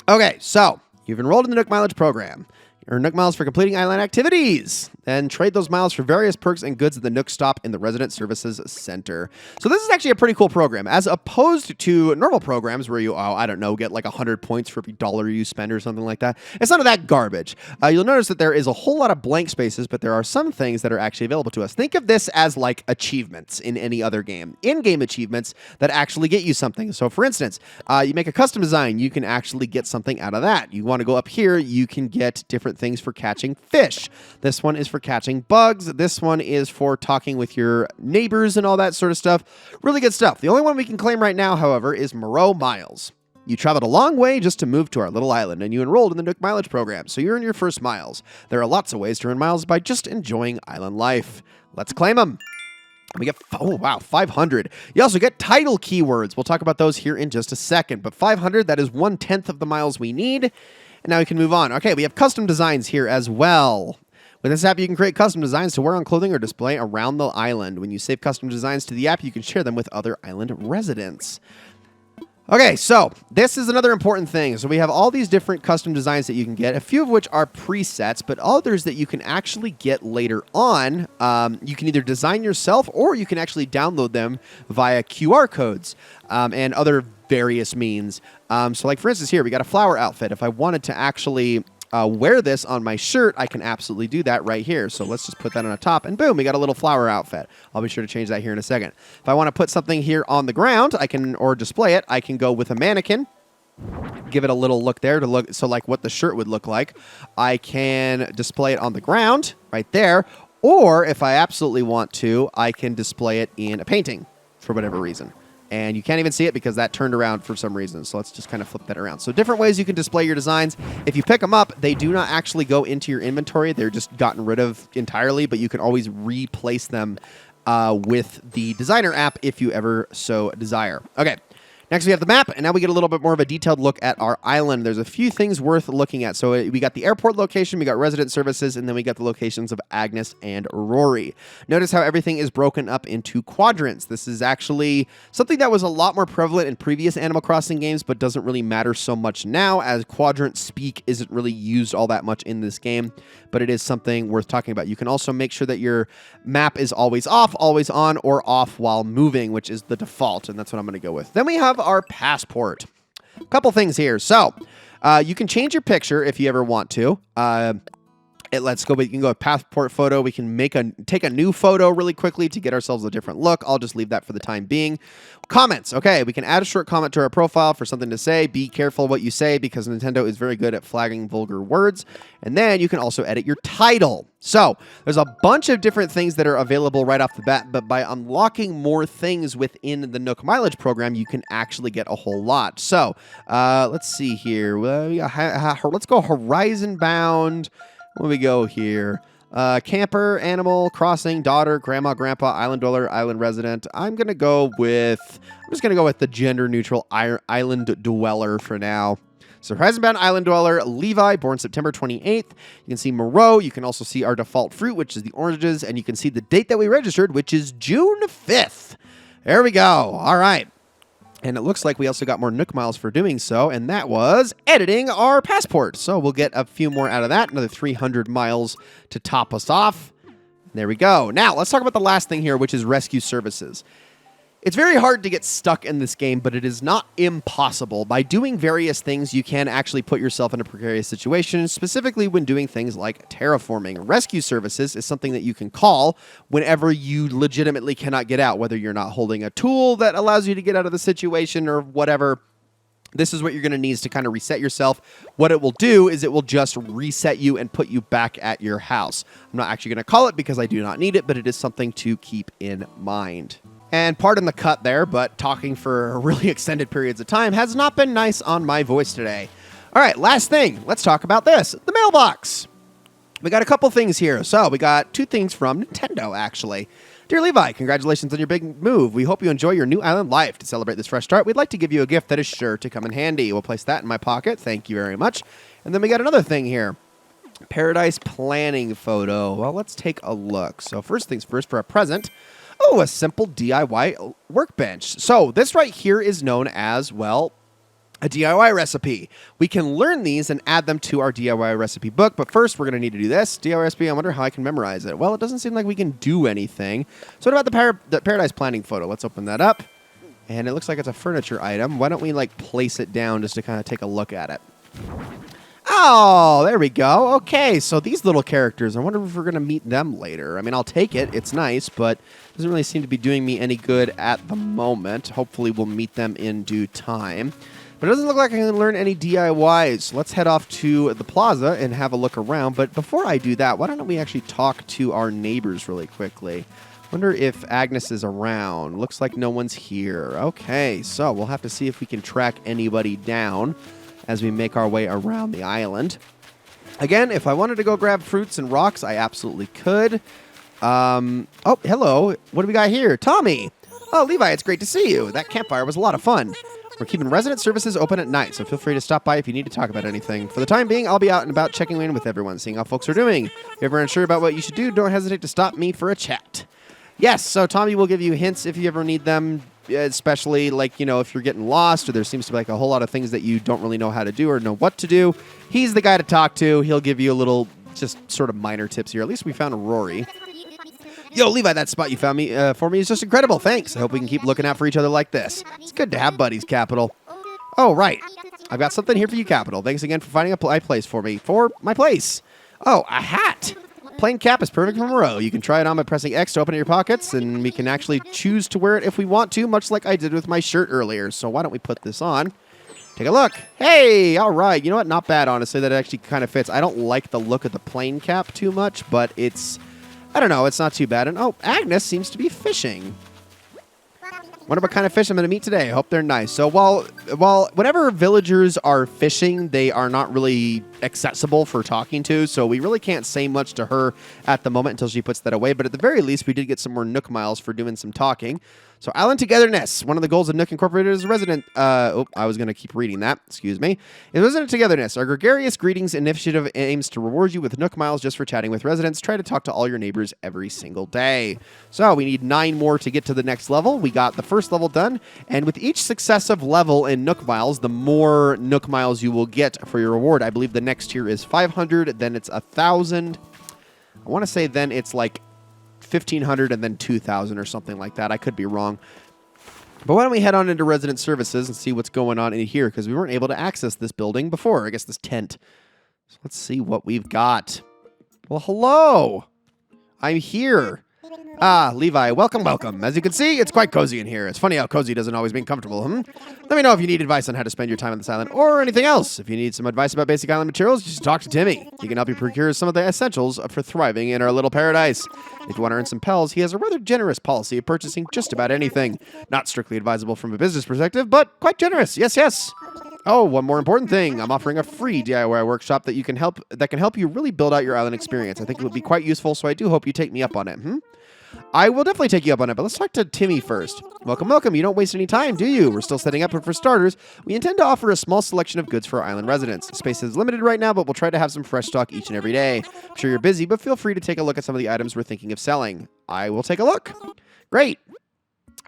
Okay, so you've enrolled in the Nook Mileage program. Earn Nook Miles for completing island activities. Then trade those miles for various perks and goods at the Nook Stop in the Resident Services Center. So this is actually a pretty cool program, as opposed to normal programs where you, I don't know, get like 100 points for every dollar you spend or something like that. It's none of that garbage. You'll notice that there is a whole lot of blank spaces, but there are some things that are actually available to us. Think of this as like achievements in any other game. In-game achievements that actually get you something. So for instance, you make a custom design, you can actually get something out of that. You want to go up here, you can get different things for catching fish. This one is for catching bugs. This one is for talking with your neighbors and all that sort of stuff. Really good stuff. The only one we can claim right now, however, is Moreau Miles. You traveled a long way just to move to our little island, and you enrolled in the Nook Mileage program, so you're in your first miles. There are lots of ways to earn miles by just enjoying island life. Let's claim them. We get, 500. You also get title keywords. We'll talk about those here in just a second, but 500, that is 1/10 of the miles we need. And now we can move on. Okay, we have custom designs here as well. With this app, you can create custom designs to wear on clothing or display around the island. When you save custom designs to the app, you can share them with other island residents. Okay, so this is another important thing. So we have all these different custom designs that you can get, a few of which are presets, but others that you can actually get later on. You can either design yourself or you can actually download them via QR codes and other various means. So like for instance here, we got a flower outfit. If I wanted to actually wear this on my shirt, I can absolutely do that right here. So let's just put that on the top and boom, we got a little flower outfit. I'll be sure to change that here in a second. If I want to put something here on the ground, I can, or display it, I can go with a mannequin. Give it a little look there to look, so like what the shirt would look like. I can display it on the ground right there. Or if I absolutely want to, I can display it in a painting for whatever reason. And you can't even see it because that turned around for some reason. So let's just kind of flip that around. So different ways you can display your designs. If you pick them up, they do not actually go into your inventory. They're just gotten rid of entirely, but you can always replace them with the designer app if you ever so desire. Okay. Next, we have the map, and now we get a little bit more of a detailed look at our island. There's a few things worth looking at. So we got the airport location, we got resident services, and then we got the locations of Agnes and Rory. Notice how everything is broken up into quadrants. This is actually something that was a lot more prevalent in previous Animal Crossing games, but doesn't really matter so much now, as quadrant speak isn't really used all that much in this game, but it is something worth talking about. You can also make sure that your map is always off, always on, or off while moving, which is the default, and that's what I'm going to go with. Then we have our passport. A couple things here. So you can change your picture if you ever want to. Let's go. You can go with passport photo. We can take a new photo really quickly to get ourselves a different look. I'll just leave that for the time being. Comments. Okay, we can add a short comment to our profile for something to say. Be careful what you say because Nintendo is very good at flagging vulgar words. And then you can also edit your title. So there's a bunch of different things that are available right off the bat, but by unlocking more things within the Nook Mileage program, you can actually get a whole lot. So let's see here. Let's go Horizon Bound. Where we go here? Camper, animal, crossing, daughter, grandma, grandpa, island dweller, island resident. I'm just gonna go with the gender neutral island dweller for now. Horizon-bound island dweller Levi, born September 28th. You can see Moreau. You can also see our default fruit, which is the oranges, and you can see the date that we registered, which is June 5th. There we go. All right. And it looks like we also got more Nook miles for doing so, and that was editing our passport. So we'll get a few more out of that, another 300 miles to top us off. There we go. Now, let's talk about the last thing here, which is rescue services. It's very hard to get stuck in this game, but it is not impossible. By doing various things, you can actually put yourself in a precarious situation, specifically when doing things like terraforming. Rescue services is something that you can call whenever you legitimately cannot get out, whether you're not holding a tool that allows you to get out of the situation or whatever. This is what you're going to need to kind of reset yourself. What it will do is it will just reset you and put you back at your house. I'm not actually going to call it because I do not need it, but it is something to keep in mind. And pardon the cut there, but talking for really extended periods of time has not been nice on my voice today. All right, last thing. Let's talk about this. The mailbox. We got a couple things here. So we got 2 things from Nintendo, actually. Dear Levi, congratulations on your big move. We hope you enjoy your new island life. To celebrate this fresh start, we'd like to give you a gift that is sure to come in handy. We'll place that in my pocket. Thank you very much. And then we got another thing here. Paradise planning photo. Well, let's take a look. So first things first, for a present. Oh, a simple DIY workbench. So this right here is known as, well, a DIY recipe. We can learn these and add them to our DIY recipe book, but first we're going to need to do this. DIY recipe, I wonder how I can memorize it. Well, it doesn't seem like we can do anything. So what about the Paradise planning photo? Let's open that up. And it looks like it's a furniture item. Why don't we, like, place it down just to kind of take a look at it? Oh, there we go. Okay, so these little characters, I wonder if we're going to meet them later. I mean, I'll take it. It's nice, but it doesn't really seem to be doing me any good at the moment. Hopefully, we'll meet them in due time. But it doesn't look like I can learn any DIYs. Let's head off to the plaza and have a look around. But before I do that, why don't we actually talk to our neighbors really quickly? Wonder if Agnes is around. Looks like no one's here. Okay, so we'll have to see if we can track anybody down as we make our way around the island. Again, if I wanted to go grab fruits and rocks, I absolutely could. Oh, hello. What do we got here? Tommy. Oh, Levi, it's great to see you. That campfire was a lot of fun. We're keeping resident services open at night, so feel free to stop by if you need to talk about anything. For the time being, I'll be out and about checking in with everyone, seeing how folks are doing. If you're ever unsure about what you should do, don't hesitate to stop me for a chat. Yes, so Tommy will give you hints if you ever need them, especially, like, you know, if you're getting lost or there seems to be like a whole lot of things that you don't really know how to do or know what to do. He's the guy to talk to. He'll give you a little, just sort of minor tips here. At least we found Rory. Yo, Levi, that spot you found for me is just incredible. Thanks. I hope we can keep looking out for each other like this. It's good to have buddies, Capital. Oh, right. I've got something here for you, Capital. Thanks again for finding a place for me. For my place. Oh, a hat. Plain cap is perfect for Moreau. You can try it on by pressing X to open it in your pockets, and we can actually choose to wear it if we want to, much like I did with my shirt earlier. So why don't we put this on? Take a look. Hey, all right. You know what? Not bad, honestly. That actually kind of fits. I don't like the look of the plain cap too much, but it's, I don't know. It's not too bad. And oh, Agnes seems to be fishing. Wonder what kind of fish I'm going to meet today. I hope they're nice. So while whenever villagers are fishing, they are not really accessible for talking to. So we really can't say much to her at the moment until she puts that away. But at the very least, we did get some more Nook miles for doing some talking. So Island Togetherness. One of the goals of Nook Incorporated is resident. I was going to keep reading that. Excuse me. Is resident togetherness. Our gregarious greetings initiative aims to reward you with Nook miles just for chatting with residents. Try to talk to all your neighbors every single day. So we need 9 more to get to the next level. We got the first level done, and with each successive level in Nook miles, the more Nook miles you will get for your reward. I believe the next tier is 500, then it's 1,000. I want to say then it's like 1,500 and then 2,000 or something like that. I could be wrong. But why don't we head on into resident services and see what's going on in here, because we weren't able to access this building before. I guess this tent. So let's see what we've got. Well, hello. I'm here. Ah, Levi, welcome, welcome. As you can see, it's quite cozy in here. It's funny how cozy doesn't always mean comfortable, Let me know if you need advice on how to spend your time on this island or anything else. If you need some advice about basic island materials, just talk to Timmy. He can help you procure some of the essentials for thriving in our little paradise. If you want to earn some pels, he has a rather generous policy of purchasing just about anything. Not strictly advisable from a business perspective, but quite generous. Yes, yes. Oh, one more important thing. I'm offering a free DIY workshop that can help you really build out your island experience. I think it would be quite useful, so I do hope you take me up on it. I will definitely take you up on it, but let's talk to Timmy first. Welcome, welcome. You don't waste any time, do you? We're still setting up, but for starters, we intend to offer a small selection of goods for our island residents. Space is limited right now, but we'll try to have some fresh stock each and every day. I'm sure you're busy, but feel free to take a look at some of the items we're thinking of selling. I will take a look. Great.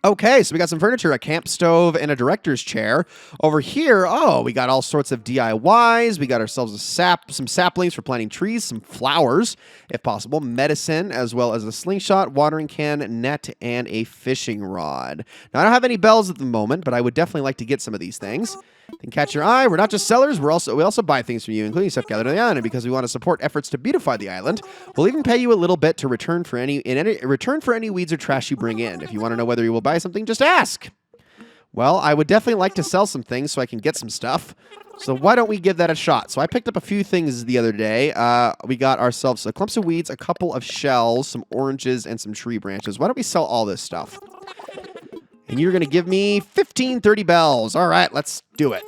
Okay, so we got some furniture, a camp stove, and a director's chair. Over here, we got all sorts of DIYs. We got ourselves some saplings for planting trees, some flowers, if possible, medicine, as well as a slingshot, watering can, net, and a fishing rod. Now, I don't have any bells at the moment, but I would definitely like to get some of these things. Can catch your eye. We're not just sellers. We also buy things from you, including stuff gathered on the island. And because we want to support efforts to beautify the island, we'll even pay you a little bit to return for any weeds or trash you bring in. If you want to know whether you will buy something, just ask. Well, I would definitely like to sell some things so I can get some stuff. So why don't we give that a shot? So I picked up a few things the other day. We got ourselves a clumps of weeds, a couple of shells, some oranges, and some tree branches. Why don't we sell all this stuff? And you're going to give me 30 bells. All right, let's do it.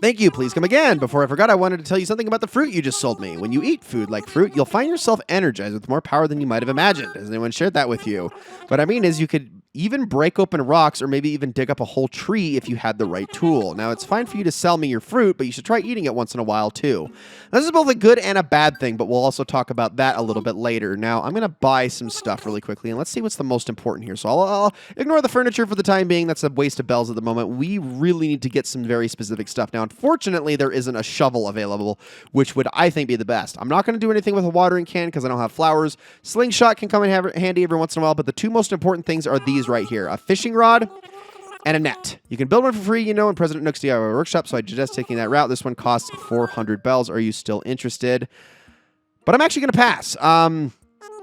Thank you. Please come again. Before I forgot, I wanted to tell you something about the fruit you just sold me. When you eat food like fruit, you'll find yourself energized with more power than you might have imagined. Has anyone shared that with you? What I mean is you could even break open rocks or maybe even dig up a whole tree if you had the right tool. Now, it's fine for you to sell me your fruit, but you should try eating it once in a while, too. This is both a good and a bad thing, but we'll also talk about that a little bit later. Now, I'm going to buy some stuff really quickly, and let's see what's the most important here. So I'll ignore the furniture for the time being. That's a waste of bells at the moment. We really need to get some very specific stuff. Now, unfortunately, there isn't a shovel available, which would, I think, be the best. I'm not going to do anything with a watering can because I don't have flowers. Slingshot can come in handy every once in a while, but the two most important things are these right here. A fishing rod and a net. You can build one for free, in President Nook's DIY workshop, so I suggest taking that route. This one costs 400 bells. Are you still interested? But I'm actually going to pass.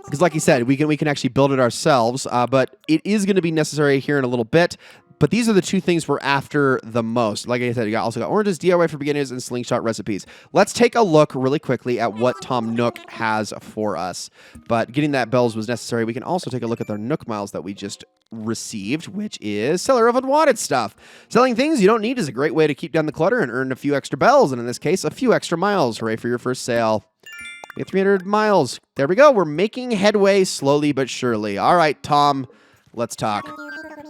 Because like you said, we can actually build it ourselves, but it is going to be necessary here in a little bit. But these are the two things we're after the most. Like I said, you also got oranges, DIY for beginners, and slingshot recipes. Let's take a look really quickly at what Tom Nook has for us. But getting that bells was necessary. We can also take a look at their Nook miles that we just received, which is seller of unwanted stuff. Selling things you don't need is a great way to keep down the clutter and earn a few extra bells, and in this case, a few extra miles. Hooray for your first sale. We have 300 miles. There we go. We're making headway slowly but surely. All right, Tom, let's talk.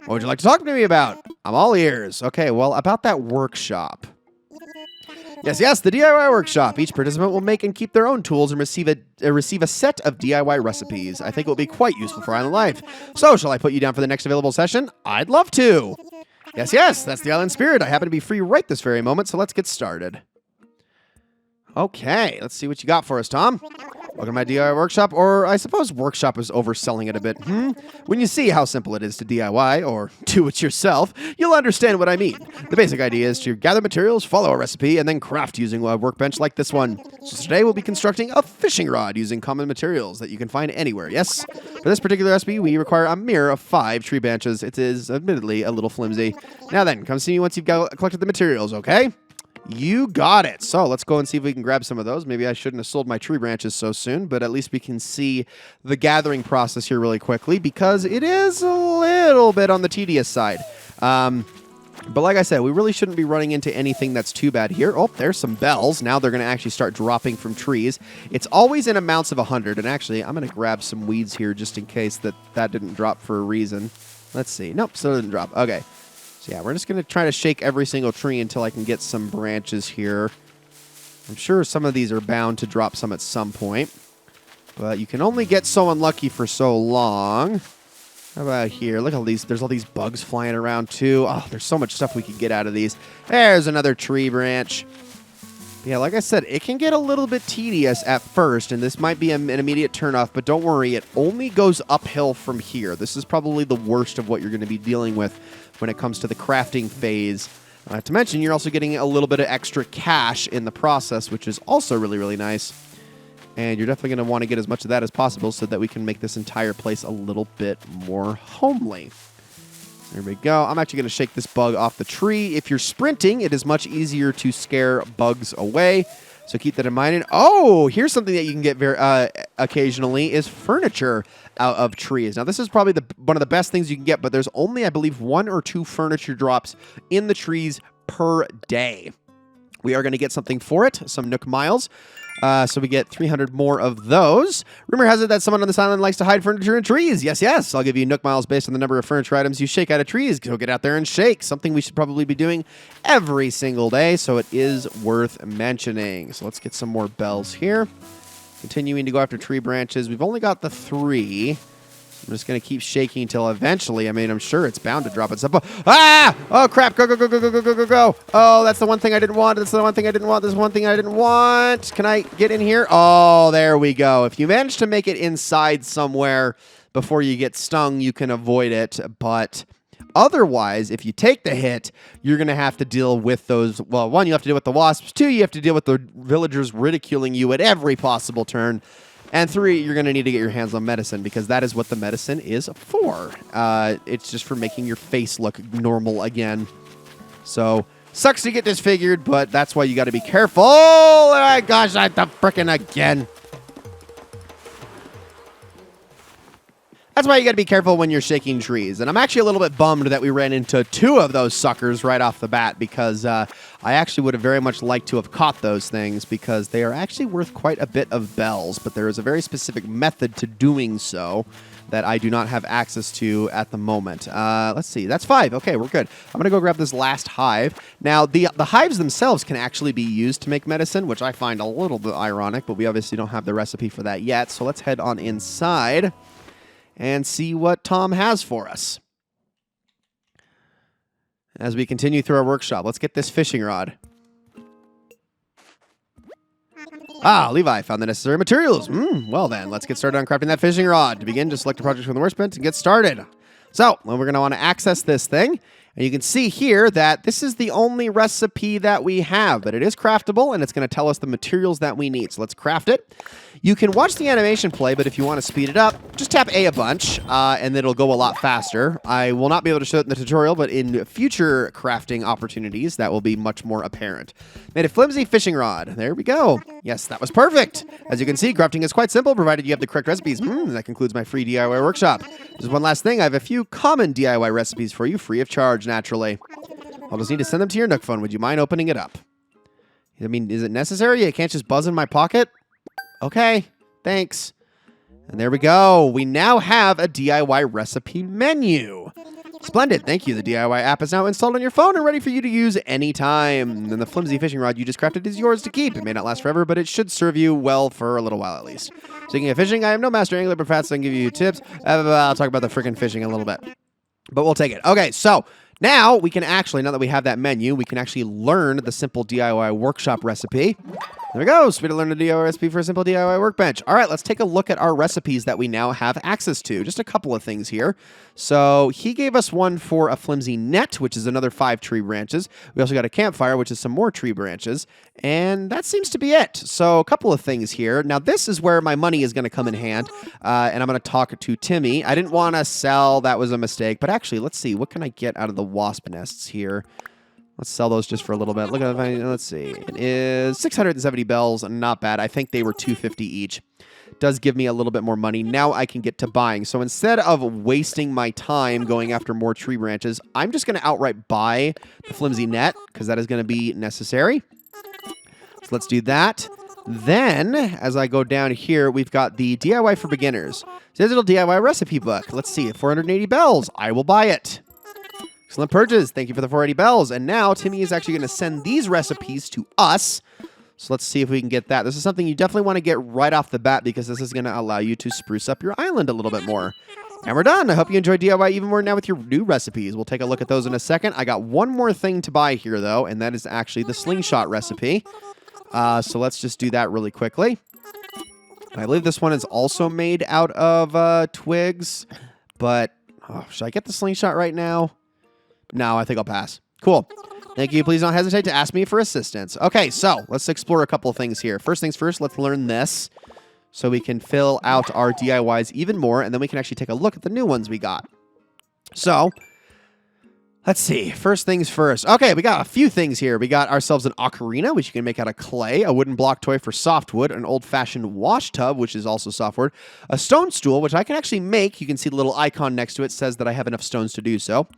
What would you like to talk to me about? I'm all ears. Okay, well, about that workshop. Yes, the DIY workshop. Each participant will make and keep their own tools and receive a set of DIY recipes. I think it will be quite useful for island life. So, shall I put you down for the next available session? I'd love to. Yes, that's the island spirit. I happen to be free right this very moment, so let's get started. Okay, let's see what you got for us, Tom. Welcome to my DIY workshop, or I suppose workshop is overselling it a bit. When you see how simple it is to DIY, or do it yourself, you'll understand what I mean. The basic idea is to gather materials, follow a recipe, and then craft using a workbench like this one. So today we'll be constructing a fishing rod using common materials that you can find anywhere, yes? For this particular recipe, we require a mere of 5 tree branches. It is admittedly a little flimsy. Now then, come see me once you've collected the materials, okay? You got it. So let's go and see if we can grab some of those. Maybe I shouldn't have sold my tree branches so soon, but at least we can see the gathering process here really quickly because it is a little bit on the tedious side. But like I said, we really shouldn't be running into anything that's too bad here. Oh, there's some bells. Now they're going to actually start dropping from trees. It's always in amounts of 100. And actually, I'm going to grab some weeds here just in case that didn't drop for a reason. Let's see. Nope, still didn't drop. Okay. Yeah, we're just going to try to shake every single tree until I can get some branches here. I'm sure some of these are bound to drop some at some point. But you can only get so unlucky for so long. How about here? Look at all these. There's all these bugs flying around too. Oh, there's so much stuff we could get out of these. There's another tree branch. Yeah, like I said, it can get a little bit tedious at first, and this might be an immediate turnoff, but don't worry, it only goes uphill from here. This is probably the worst of what you're going to be dealing with when it comes to the crafting phase. To mention, you're also getting a little bit of extra cash in the process, which is also really, really nice. And you're definitely going to want to get as much of that as possible so that we can make this entire place a little bit more homely. There we go. I'm actually going to shake this bug off the tree. If you're sprinting, it is much easier to scare bugs away. So keep that in mind. And oh, here's something that you can get very occasionally is furniture out of trees. Now, this is probably one of the best things you can get, but there's only, I believe, 1 or 2 furniture drops in the trees per day. We are going to get something for it, some Nook miles. So we get 300 more of those. Rumor has it that someone on this island likes to hide furniture in trees. Yes, yes. I'll give you Nook miles based on the number of furniture items you shake out of trees. Go get out there and shake. Something we should probably be doing every single day, so it is worth mentioning. So let's get some more bells here. Continuing to go after tree branches. We've only got the 3. I'm just going to keep shaking until eventually, I mean, I'm sure it's bound to drop itself. Ah! Oh, crap. Go, go, go, go, go, go, go, go, go. Oh, that's the one thing I didn't want. That's the one thing I didn't want. This one thing I didn't want. Can I get in here? Oh, there we go. If you manage to make it inside somewhere before you get stung, you can avoid it. But otherwise, if you take the hit, you're going to have to deal with those. Well, 1, you have to deal with the wasps. 2, you have to deal with the villagers ridiculing you at every possible turn. And 3, you're going to need to get your hands on medicine because that is what the medicine is for. It's just for making your face look normal again. So, sucks to get disfigured, but that's why you got to be careful. Oh, my gosh, I the frickin' again. That's why you got to be careful when you're shaking trees. And I'm actually a little bit bummed that we ran into 2 of those suckers right off the bat because I actually would have very much liked to have caught those things because they are actually worth quite a bit of bells, but there is a very specific method to doing so that I do not have access to at the moment. Let's see. That's 5. Okay, we're good. I'm going to go grab this last hive. Now, the hives themselves can actually be used to make medicine, which I find a little bit ironic, but we obviously don't have the recipe for that yet. So let's head on inside and see what Tom has for us. As we continue through our workshop, let's get this fishing rod. Ah, Levi found the necessary materials. Well then, let's get started on crafting that fishing rod. To begin, just select a project from the workbench and get started. So, we're going to want to access this thing. And you can see here that this is the only recipe that we have, but it is craftable, and it's going to tell us the materials that we need. So let's craft it. You can watch the animation play, but if you want to speed it up, just tap A a bunch, and it'll go a lot faster. I will not be able to show it in the tutorial, but in future crafting opportunities, that will be much more apparent. Made a flimsy fishing rod. There we go. Yes, that was perfect. As you can see, crafting is quite simple, provided you have the correct recipes. That concludes my free DIY workshop. Just one last thing. I have a few common DIY recipes for you, free of charge, naturally. I'll just need to send them to your Nook phone. Would you mind opening it up? I mean, is it necessary? I can't just buzz in my pocket? Okay, thanks. And there we go. We now have a DIY recipe menu. Splendid. Thank you. The DIY app is now installed on your phone and ready for you to use anytime. And the flimsy fishing rod you just crafted is yours to keep. It may not last forever, but it should serve you well for a little while at least. Speaking of fishing, I am no master angler, but perhaps I can give you tips. I'll talk about the freaking fishing in a little bit. But we'll take it. Okay, so now we can actually, now that we have that menu, we can actually learn the simple DIY workshop recipe. There we go. Speed to learn a DIY recipe for a simple DIY workbench. All right, let's take a look at our recipes that we now have access to. Just a couple of things here. So he gave us one for a flimsy net, which is another 5 tree branches. We also got a campfire, which is some more tree branches. And that seems to be it. So a couple of things here. Now, this is where my money is going to come in hand. And I'm going to talk to Timmy. I didn't want to sell. That was a mistake. But actually, let's see. What can I get out of the wasp nests here? Let's sell those just for a little bit. Look at that. Let's see. It is 670 bells. Not bad. I think they were 250 each. Does give me a little bit more money. Now I can get to buying. So instead of wasting my time going after more tree branches, I'm just going to outright buy the flimsy net because that is going to be necessary. So let's do that. Then, as I go down here, we've got the DIY for beginners. Digital DIY recipe book. Let's see. 480 bells. I will buy it. Excellent purchase. Thank you for the 480 bells. And now Timmy is actually going to send these recipes to us. So let's see if we can get that. This is something you definitely want to get right off the bat because this is going to allow you to spruce up your island a little bit more. And we're done. I hope you enjoyed DIY even more now with your new recipes. We'll take a look at those in a second. I got one more thing to buy here, though, and that is actually the slingshot recipe. So let's just do that really quickly. I believe this one is also made out of twigs, but should I get the slingshot right now? No, I think I'll pass. Cool. Thank you. Please don't hesitate to ask me for assistance. Okay, so let's explore a couple of things here. First things first, let's learn this so we can fill out our DIYs even more, and then we can actually take a look at the new ones we got. So, let's see. First things first. Okay, we got a few things here. We got ourselves an ocarina, which you can make out of clay, a wooden block toy for softwood, an old-fashioned wash tub, which is also softwood, a stone stool, which I can actually make. You can see the little icon next to it says that I have enough stones to do so.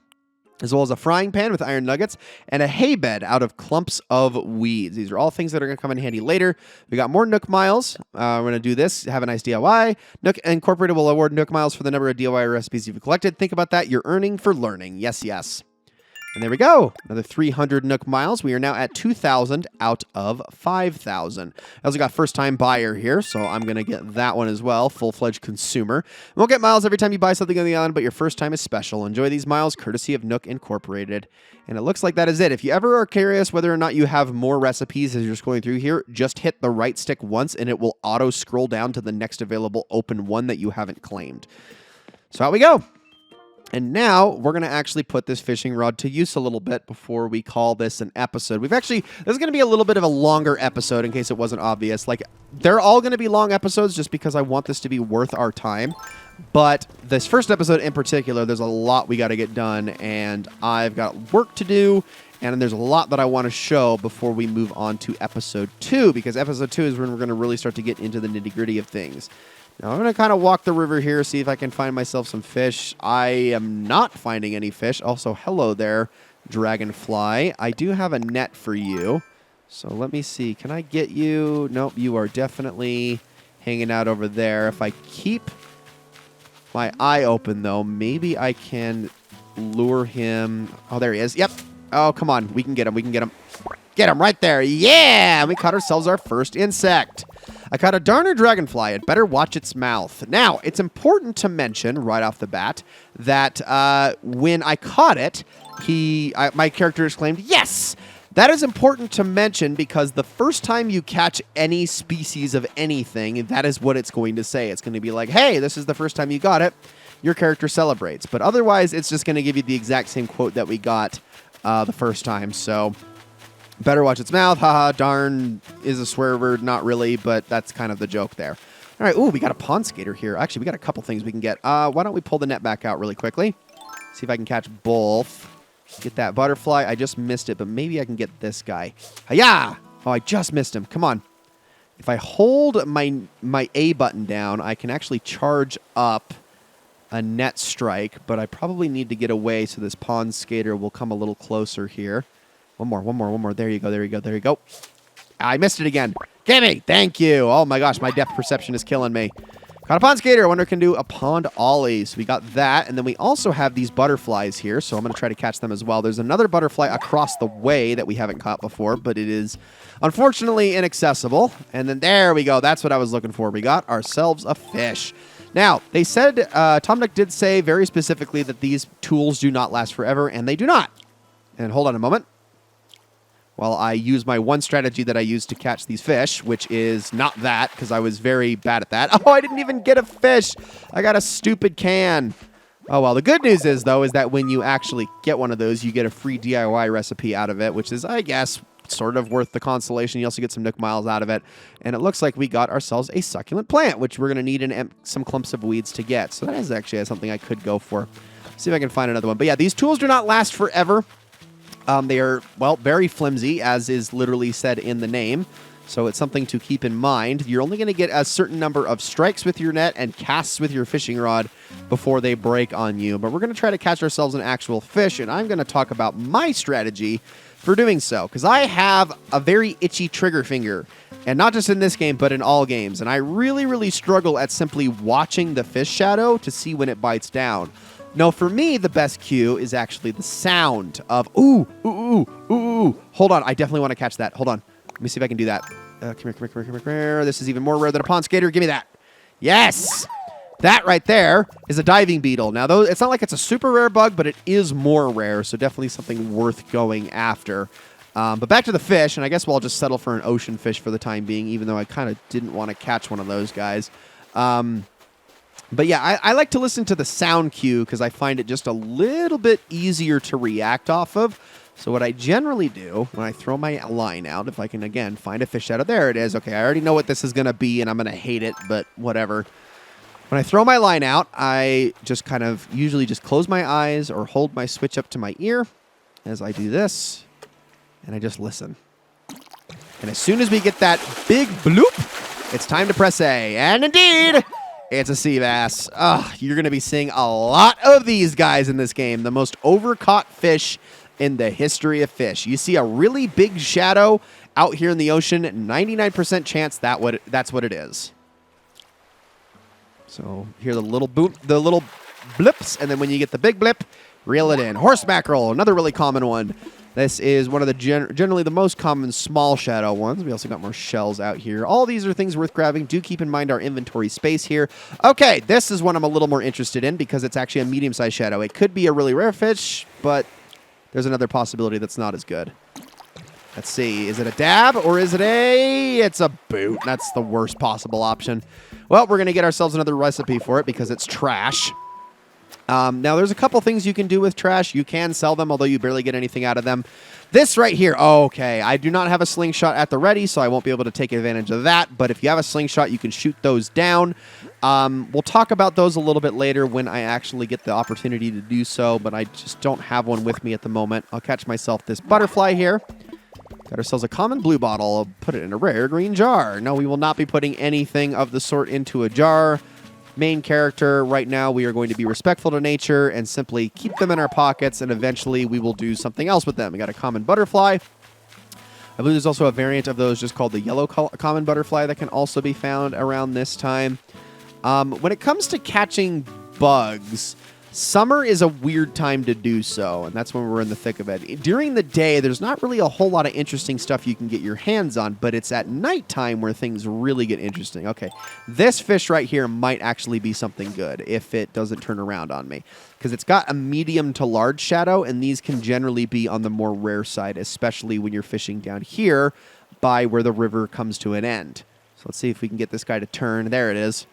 as well as a frying pan with iron nuggets, and a hay bed out of clumps of weeds. These are all things that are going to come in handy later. We got more Nook Miles. We're going to do this. Have a nice DIY. Nook Incorporated will award Nook Miles for the number of DIY recipes you've collected. Think about that. You're earning for learning. Yes, yes. And there we go. Another 300 Nook Miles. We are now at 2,000 out of 5,000. I also got first-time buyer here, so I'm going to get that one as well. Full-fledged consumer. You won't get miles every time you buy something on the island, but your first time is special. Enjoy these miles, courtesy of Nook Incorporated. And it looks like that is it. If you ever are curious whether or not you have more recipes as you're scrolling through here, just hit the right stick once, and it will auto-scroll down to the next available open one that you haven't claimed. So out we go. And now we're going to actually put this fishing rod to use a little bit before we call this an episode. This is going to be a little bit of a longer episode in case it wasn't obvious. Like, they're all going to be long episodes just because I want this to be worth our time. But this first episode in particular, there's a lot we got to get done, and I've got work to do, and there's a lot that I want to show before we move on to episode 2, because episode 2 is when we're going to really start to get into the nitty-gritty of things. Now, I'm going to kind of walk the river here, see if I can find myself some fish. I am not finding any fish. Also, hello there, dragonfly. I do have a net for you. So let me see. Can I get you? Nope, you are definitely hanging out over there. If I keep my eye open, though, maybe I can lure him. Oh, there he is. Yep. Oh, come on. We can get him. We can get him. Get him right there. Yeah! We caught ourselves our first insect. I caught a darner dragonfly. It better watch its mouth. Now, it's important to mention right off the bat that when I caught it, my character exclaimed, "Yes!" That is important to mention because the first time you catch any species of anything, that is what it's going to say. It's going to be like, hey, this is the first time you got it. Your character celebrates. But otherwise, it's just going to give you the exact same quote that we got the first time. So, better watch its mouth. Haha, darn is a swear word. Not really, but that's kind of the joke there. All right, ooh, we got a pond skater here. Actually, we got a couple things we can get. Why don't we pull the net back out really quickly? See if I can catch both. Get that butterfly. I just missed it, but maybe I can get this guy. Hi-ya! Oh, I just missed him. Come on. If I hold my A button down, I can actually charge up a net strike, but I probably need to get away so this pond skater will come a little closer here. One more. There you go. I missed it again. Gimme! Thank you. Oh my gosh, my depth perception is killing me. Caught a pond skater. I wonder if it can do a pond ollie. So we got that. And then we also have these butterflies here. So I'm going to try to catch them as well. There's another butterfly across the way that we haven't caught before, but it is unfortunately inaccessible. And then there we go. That's what I was looking for. We got ourselves a fish. Now, they said, Tom Nook did say very specifically that these tools do not last forever, and they do not. And hold on a moment. Well, I use my one strategy that I use to catch these fish, which is not that, because I was very bad at that. Oh, I didn't even get a fish. I got a stupid can. Oh, well, the good news is, though, is that when you actually get one of those, you get a free DIY recipe out of it, which is, I guess, sort of worth the consolation. You also get some Nook Miles out of it. And it looks like we got ourselves a succulent plant, which we're going to need some clumps of weeds to get. So that is actually something I could go for. See if I can find another one. But yeah, these tools do not last forever. They are, well, very flimsy, as is literally said in the name. So it's something to keep in mind. You're only going to get a certain number of strikes with your net and casts with your fishing rod before they break on you. But we're going to try to catch ourselves an actual fish, and I'm going to talk about my strategy for doing so, because I have a very itchy trigger finger, and not just in this game, but in all games. And I really, really struggle at simply watching the fish shadow to see when it bites down. No, for me, the best cue is actually the sound of, ooh, ooh, ooh, ooh, ooh. Hold on, I definitely want to catch that. Hold on. Let me see if I can do that. Come here. This is even more rare than a pond skater. Give me that. Yes! That right there is a diving beetle. Now, though, it's not like it's a super rare bug, but it is more rare, so definitely something worth going after. But back to the fish, and I guess we'll just settle for an ocean fish for the time being, even though I kind of didn't want to catch one of those guys. But yeah, I like to listen to the sound cue because I find it just a little bit easier to react off of. So what I generally do when I throw my line out, if I can, again, find a fish out of there, it is. Okay, I already know what this is going to be, and I'm going to hate it, but whatever. When I throw my line out, I just kind of usually just close my eyes or hold my switch up to my ear as I do this, and I just listen. And as soon as we get that big bloop, it's time to press A. And indeed, It's a sea bass. You're going to be seeing a lot of these guys in this game. The most overcaught fish in the history of fish. You see a really big shadow out here in the ocean. 99% chance that's what it is. So hear the little blips, and then when you get the big blip, reel it in. Horse mackerel, another really common one. This is one of the generally the most common small shadow ones. We also got more shells out here. All these are things worth grabbing. Do keep in mind our inventory space here. Okay, this is one I'm a little more interested in because it's actually a medium-sized shadow. It could be a really rare fish, but there's another possibility that's not as good. Let's see. Is it a dab or is it it's a boot? That's the worst possible option. Well, we're going to get ourselves another recipe for it because it's trash. Now, there's a couple things you can do with trash. You can sell them, although you barely get anything out of them. This right here, okay, I do not have a slingshot at the ready, so I won't be able to take advantage of that. But if you have a slingshot, you can shoot those down. We'll talk about those a little bit later when I actually get the opportunity to do so, but I just don't have one with me at the moment. I'll catch myself this butterfly here. Got ourselves a common blue bottle. I'll put it in a rare green jar. No, we will not be putting anything of the sort into a jar. Main character, right now we are going to be respectful to nature and simply keep them in our pockets, and eventually we will do something else with them. We got a common butterfly. I believe there's also a variant of those just called the yellow common butterfly that can also be found around this time. When it comes to catching bugs, summer is a weird time to do so, and that's when we're in the thick of it. During the day, there's not really a whole lot of interesting stuff you can get your hands on, but it's at nighttime where things really get interesting. Okay, this fish right here might actually be something good if it doesn't turn around on me, because it's got a medium to large shadow, and these can generally be on the more rare side, especially when you're fishing down here by where the river comes to an end. So let's see if we can get this guy to turn. There it is.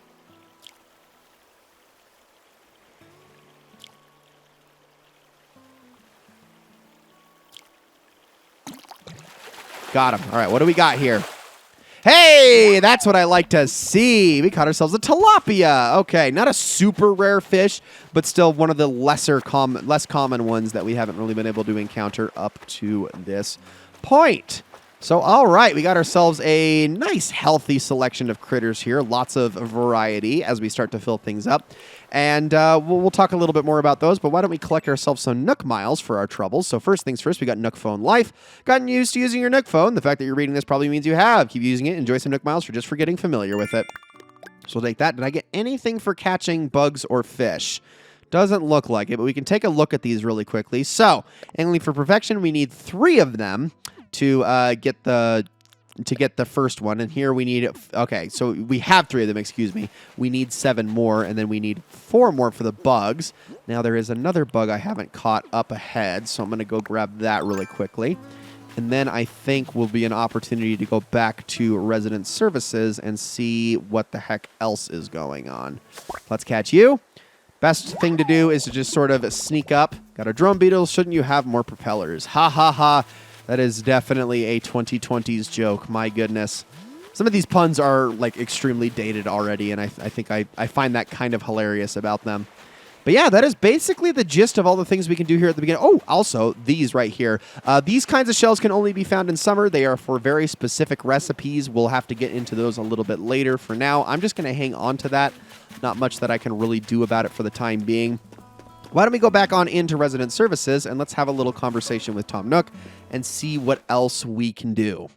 Got him. All right, what do we got here? Hey, that's what I like to see. We caught ourselves a tilapia. Okay, not a super rare fish, but still one of the less common ones that we haven't really been able to encounter up to this point. So, all right, we got ourselves a nice, healthy selection of critters here. Lots of variety as we start to fill things up. And we'll talk a little bit more about those, but why don't we collect ourselves some Nook miles for our troubles? So first things first, we got Nook Phone Life. Gotten used to using your Nook phone. The fact that you're reading this probably means you have. Keep using it. Enjoy some Nook miles for getting familiar with it. So we'll take that. Did I get anything for catching bugs or fish? Doesn't look like it, but we can take a look at these really quickly. So, angling for perfection, we need 3 of them to get the first one, and here we need, okay, so we have 3 of them, excuse me. We need 7 more, and then we need 4 more for the bugs. Now there is another bug I haven't caught up ahead, so I'm going to go grab that really quickly. And then I think will be an opportunity to go back to resident services and see what the heck else is going on. Let's catch you. Best thing to do is to just sort of sneak up. Got a drone beetle, shouldn't you have more propellers? Ha ha ha. That is definitely a 2020s joke. My goodness. Some of these puns are like extremely dated already, and I think I find that kind of hilarious about them. But yeah, that is basically the gist of all the things we can do here at the beginning. Oh, also, these right here. These kinds of shells can only be found in summer. They are for very specific recipes. We'll have to get into those a little bit later. For now, I'm just going to hang on to that. Not much that I can really do about it for the time being. Why don't we go back on into resident services and let's have a little conversation with Tom Nook and see what else we can do.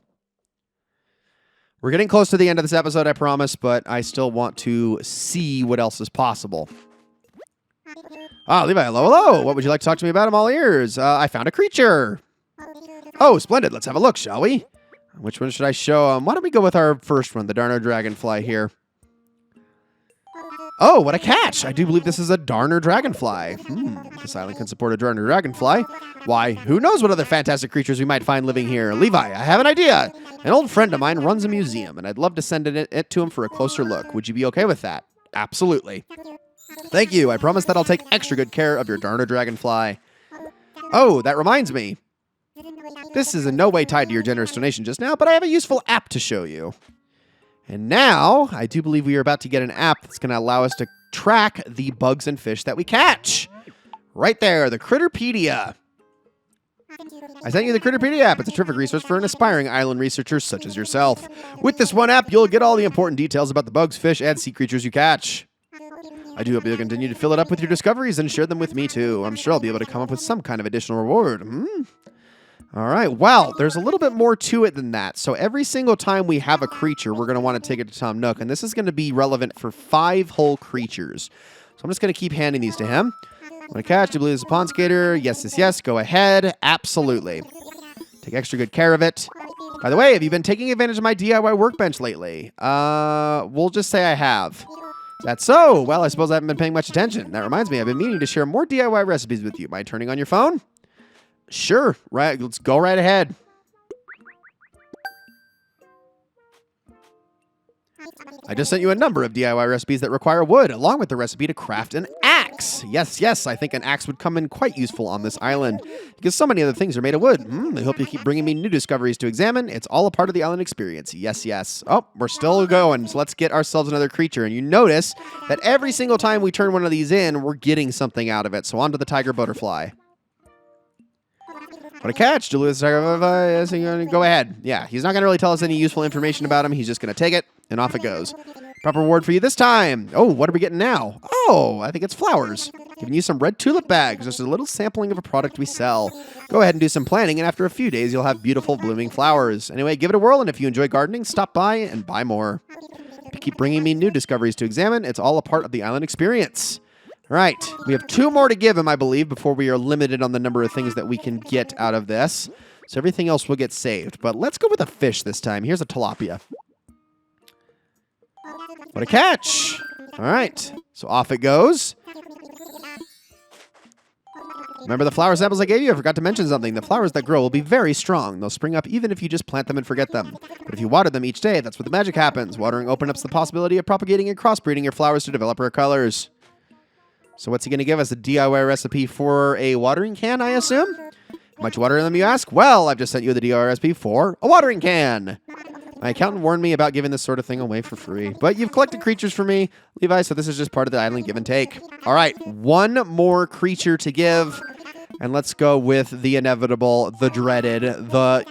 We're getting close to the end of this episode, I promise, but I still want to see what else is possible. Ah, Levi, hello, hello. What would you like to talk to me about? I'm all ears. I found a creature. Oh, splendid. Let's have a look, shall we? Which one should I show? Why don't we go with our first one, the Darner Dragonfly here. Oh, what a catch! I do believe this is a Darner Dragonfly. This island can support a Darner Dragonfly. Why, who knows what other fantastic creatures we might find living here. Levi, I have an idea. An old friend of mine runs a museum, and I'd love to send it to him for a closer look. Would you be okay with that? Absolutely. Thank you. I promise that I'll take extra good care of your Darner Dragonfly. Oh, that reminds me. This is in no way tied to your generous donation just now, but I have a useful app to show you. And now, I do believe we are about to get an app that's going to allow us to track the bugs and fish that we catch. Right there, the Critterpedia. I sent you the Critterpedia app. It's a terrific resource for an aspiring island researcher such as yourself. With this one app, you'll get all the important details about the bugs, fish, and sea creatures you catch. I do hope you'll continue to fill it up with your discoveries and share them with me too. I'm sure I'll be able to come up with some kind of additional reward. All right, well, there's a little bit more to it than that. So every single time we have a creature, we're going to want to take it to Tom Nook, and this is going to be relevant for 5 whole creatures. So I'm just going to keep handing these to him. Want to catch? Do you believe it's a pond skater? Yes, yes, yes. Go ahead. Absolutely. Take extra good care of it. By the way, have you been taking advantage of my DIY workbench lately? We'll just say I have. Is that so? Well, I suppose I haven't been paying much attention. That reminds me, I've been meaning to share more DIY recipes with you. Mind turning on your phone? Sure. Right. Let's go right ahead. I just sent you a number of DIY recipes that require wood, along with the recipe to craft an axe. Yes, yes, I think an axe would come in quite useful on this island, because so many other things are made of wood. I hope you keep bringing me new discoveries to examine. It's all a part of the island experience. Yes, yes. Oh, we're still going, so let's get ourselves another creature. And you notice that every single time we turn one of these in, we're getting something out of it. So on to the tiger butterfly. What a catch, Julius. Go ahead. Yeah, he's not going to really tell us any useful information about him. He's just going to take it, and off it goes. Proper reward for you this time. Oh, what are we getting now? Oh, I think it's flowers. Giving you some red tulip bags. Just a little sampling of a product we sell. Go ahead and do some planting, and after a few days, you'll have beautiful blooming flowers. Anyway, give it a whirl, and if you enjoy gardening, stop by and buy more. Keep bringing me new discoveries to examine. It's all a part of the island experience. All right, we have 2 more to give him, I believe, before we are limited on the number of things that we can get out of this. So everything else will get saved. But let's go with a fish this time. Here's a tilapia. What a catch! All right, so off it goes. Remember the flower samples I gave you? I forgot to mention something. The flowers that grow will be very strong. They'll spring up even if you just plant them and forget them. But if you water them each day, that's where the magic happens. Watering opens up the possibility of propagating and crossbreeding your flowers to develop rare colors. So what's he going to give us? A DIY recipe for a watering can, I assume? How much water in them, you ask? Well, I've just sent you the DIY recipe for a watering can. My accountant warned me about giving this sort of thing away for free. But you've collected creatures for me, Levi, so this is just part of the island give and take. All right, 1 more creature to give. And let's go with the inevitable, the dreaded, the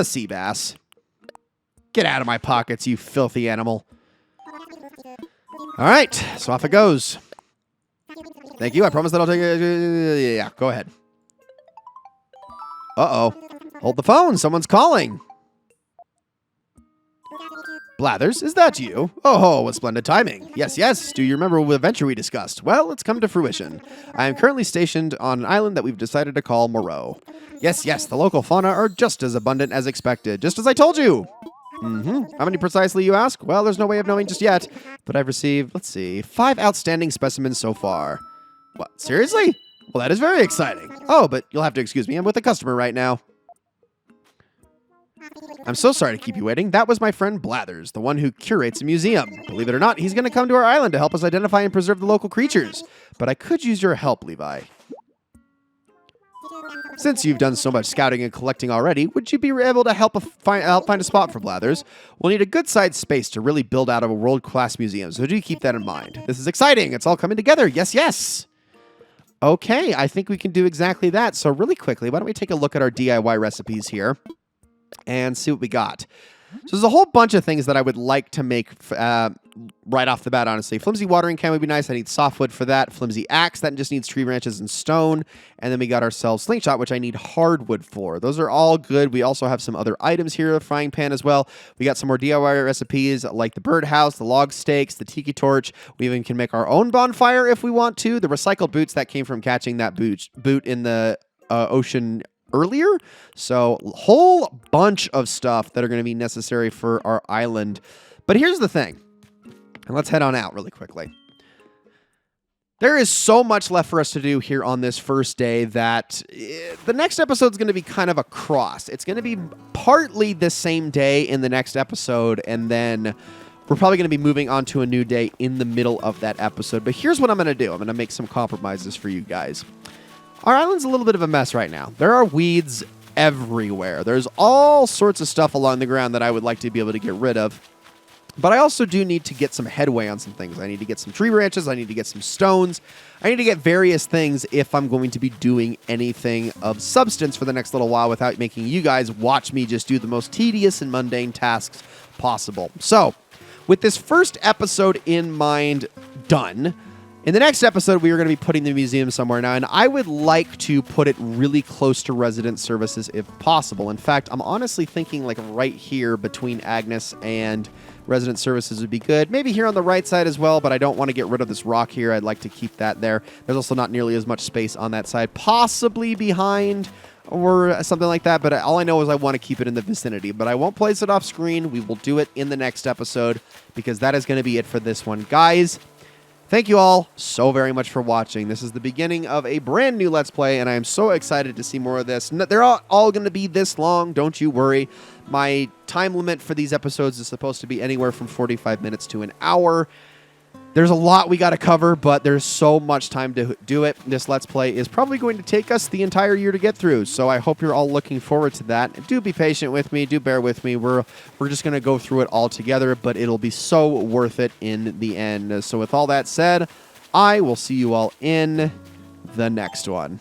sea bass. Get out of my pockets, you filthy animal. All right, so off it goes. Thank you. I promise that I'll take it. Yeah, go ahead. Uh-oh. Hold the phone. Someone's calling. Blathers, is that you? Oh, what splendid timing. Yes, yes. Do you remember the adventure we discussed? Well, it's come to fruition. I am currently stationed on an island that we've decided to call Moreau. Yes, yes. The local fauna are just as abundant as expected, just as I told you. How many precisely, you ask? Well, there's no way of knowing just yet, but I've received, 5 outstanding specimens so far. What, seriously? Well, that is very exciting. Oh, but you'll have to excuse me. I'm with a customer right now. I'm so sorry to keep you waiting. That was my friend Blathers, the one who curates a museum. Believe it or not, he's going to come to our island to help us identify and preserve the local creatures. But I could use your help, Levi. Since you've done so much scouting and collecting already, would you be able to help find a spot for Blathers? We'll need a good-sized space to really build out a world-class museum, so do keep that in mind. This is exciting. It's all coming together. Yes, yes. Okay, I think we can do exactly that. So really quickly, why don't we take a look at our DIY recipes here and see what we got. So there's a whole bunch of things that I would like to make right off the bat, honestly. Flimsy watering can would be nice. I need softwood for that. Flimsy axe, that just needs tree branches and stone. And then we got ourselves slingshot, which I need hardwood for. Those are all good. We also have some other items here, a frying pan as well. We got some more DIY recipes like the birdhouse, the log stakes, the tiki torch. We even can make our own bonfire if we want to. The recycled boots that came from catching that boot in the ocean earlier. So a whole bunch of stuff that are going to be necessary for our island. But here's the thing, and let's head on out really quickly. There is so much left for us to do here on this first day that the next episode is going to be kind of a cross. It's going to be partly the same day in the next episode, and then we're probably going to be moving on to a new day in the middle of that episode. But here's what I'm going to do. I'm going to make some compromises for you guys. Our island's a little bit of a mess right now. There are weeds everywhere. There's all sorts of stuff along the ground that I would like to be able to get rid of. But I also do need to get some headway on some things. I need to get some tree branches. I need to get some stones. I need to get various things if I'm going to be doing anything of substance for the next little while without making you guys watch me just do the most tedious and mundane tasks possible. So, with this first episode in mind, done. In the next episode, we are going to be putting the museum somewhere now, and I would like to put it really close to resident services if possible. In fact, I'm honestly thinking like right here between Agnes and resident services would be good. Maybe here on the right side as well, but I don't want to get rid of this rock here. I'd like to keep that there. There's also not nearly as much space on that side, possibly behind or something like that, but all I know is I want to keep it in the vicinity. But I won't place it off screen. We will do it in the next episode because that is going to be it for this one. Guys, thank you all so very much for watching. This is the beginning of a brand new Let's Play, and I am so excited to see more of this. They're all going to be this long, don't you worry. My time limit for these episodes is supposed to be anywhere from 45 minutes to an hour. There's a lot we got to cover, but there's so much time to do it. This Let's Play is probably going to take us the entire year to get through, so I hope you're all looking forward to that. Do be patient with me. Do bear with me. We're just going to go through it all together, but it'll be so worth it in the end. So with all that said, I will see you all in the next one.